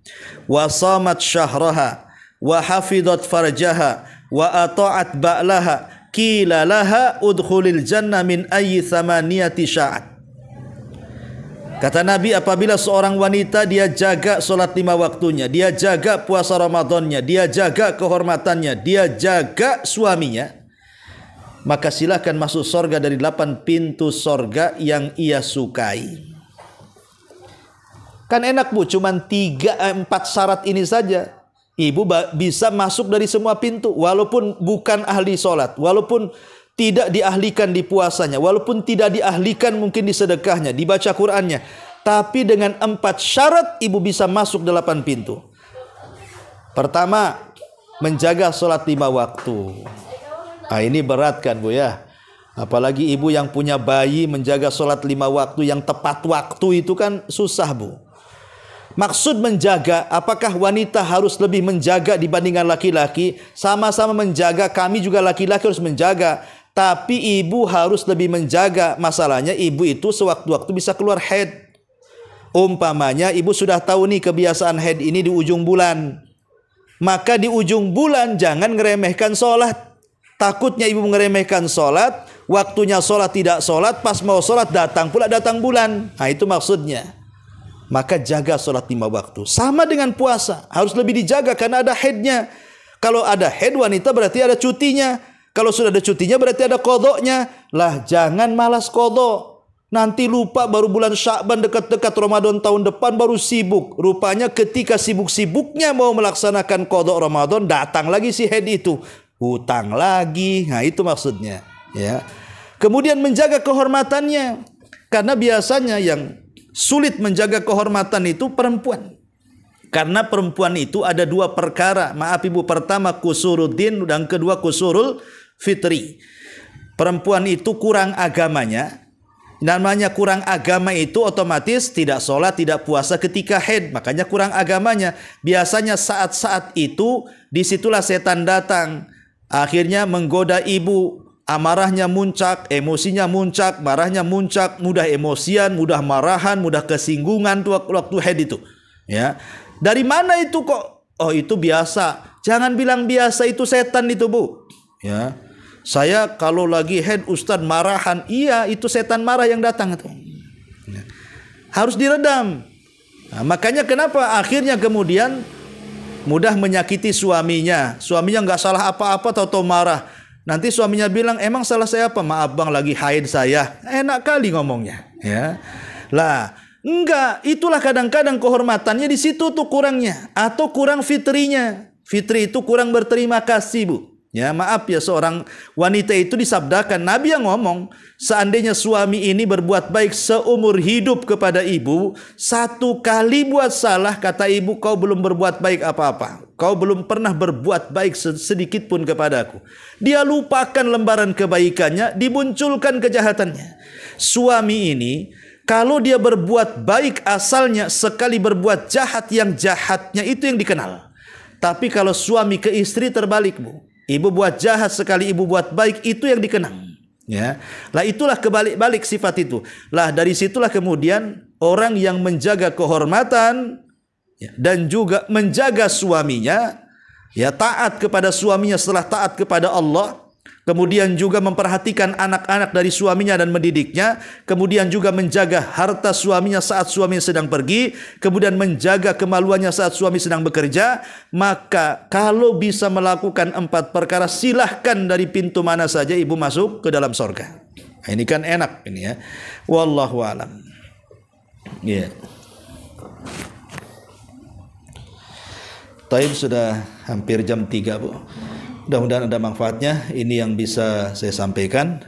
wa shamat syahraha wa hafidhat farjaha wa ata'at ba'laha qila laha udkhulil jannah min ayyi thamaniyati sya'at. Kata Nabi, apabila seorang wanita dia jaga solat 5 waktunya, dia jaga puasa Ramadannya, dia jaga kehormatannya, dia jaga suaminya, maka silakan masuk sorga dari 8 pintu sorga yang ia sukai. Kan enak, Bu, cuman 3-4 syarat ini saja. Ibu bisa masuk dari semua pintu, walaupun bukan ahli solat, walaupun tidak diahlikan di puasanya, walaupun tidak diahlikan mungkin di sedekahnya, dibaca Qur'annya. Tapi dengan 4 syarat ibu bisa masuk 8 pintu. Pertama, menjaga solat 5 waktu. Ini berat kan, Bu, ya. Apalagi ibu yang punya bayi, menjaga solat 5 waktu yang tepat waktu itu kan susah, Bu. Maksud menjaga, apakah wanita harus lebih menjaga dibandingkan laki-laki? Sama-sama menjaga, kami juga laki-laki harus menjaga. Tapi ibu harus lebih menjaga. Masalahnya ibu itu sewaktu-waktu bisa keluar haid. Umpamanya ibu sudah tahu nih kebiasaan haid ini di ujung bulan. Maka di ujung bulan jangan ngeremehkan sholat. Takutnya ibu ngeremehkan sholat, waktunya sholat tidak sholat, pas mau sholat datang bulan. Nah, itu maksudnya. Maka jaga sholat 5 waktu. Sama dengan puasa, harus lebih dijaga karena ada haidnya. Kalau ada haid wanita berarti ada cutinya. Kalau sudah ada cutinya berarti ada qadoknya. Lah, jangan malas qadok. Nanti lupa baru bulan Sya'ban dekat-dekat Ramadan tahun depan baru sibuk. Rupanya ketika sibuk-sibuknya mau melaksanakan qadok Ramadan, datang lagi si haid itu. Hutang lagi. Nah, itu maksudnya, ya. Kemudian menjaga kehormatannya. Karena biasanya yang sulit menjaga kehormatan itu perempuan. Karena perempuan itu ada 2 perkara. Maaf ibu, pertama kusuruddin dan kedua kusurul fitri. Perempuan itu kurang agamanya. Namanya kurang agama itu otomatis tidak sholat, tidak puasa ketika haid. Makanya kurang agamanya. Biasanya saat-saat itu disitulah setan datang. Akhirnya menggoda ibu. Amarahnya muncak, emosinya muncak, marahnya muncak, mudah emosian, mudah marahan, mudah kesinggungan waktu haid itu. Ya. Dari mana itu kok? Oh, itu biasa. Jangan bilang biasa, itu setan itu, Bu. Ya. Saya kalau lagi haid Ustaz marahan, iya itu setan marah yang datang itu. Ya. harus diredam. Nah, makanya kenapa akhirnya kemudian mudah menyakiti suaminya. Suaminya nggak salah apa-apa, tahu-tahu marah. Nanti suaminya bilang, emang salah saya apa? Maaf bang, lagi haid saya. Enak kali ngomongnya, ya. Lah, enggak. Itulah kadang-kadang kehormatannya di situ tuh kurangnya, atau kurang fitrinya. Fitri itu kurang berterima kasih, Bu. Ya, maaf ya, seorang wanita itu disabdakan, Nabi yang ngomong, seandainya suami ini berbuat baik seumur hidup kepada ibu, satu kali buat salah, kata ibu, kau belum berbuat baik apa-apa. Kau belum pernah berbuat baik sedikit pun kepadaku. Dia lupakan lembaran kebaikannya, dimunculkan kejahatannya. Suami ini, kalau dia berbuat baik asalnya, sekali berbuat jahat, yang jahatnya itu yang dikenal. Tapi kalau suami ke istri terbalik, Bu. Ibu buat jahat, sekali ibu buat baik, itu yang dikenang. Ya, lah itulah kebalik-balik sifat itu. Lah dari situlah kemudian orang yang menjaga kehormatan, ya, dan juga menjaga suaminya, ya, taat kepada suaminya setelah taat kepada Allah, kemudian juga memperhatikan anak-anak dari suaminya dan mendidiknya, kemudian juga menjaga harta suaminya saat suaminya sedang pergi, kemudian menjaga kemaluannya saat suami sedang bekerja. Maka kalau bisa melakukan 4 perkara, silahkan dari pintu mana saja ibu masuk ke dalam sorga. Nah, ini kan enak ini, ya. Wallahu a'lam. Ya. Taib sudah hampir jam 3, Bu. Mudah-mudahan ada manfaatnya. Ini yang bisa saya sampaikan.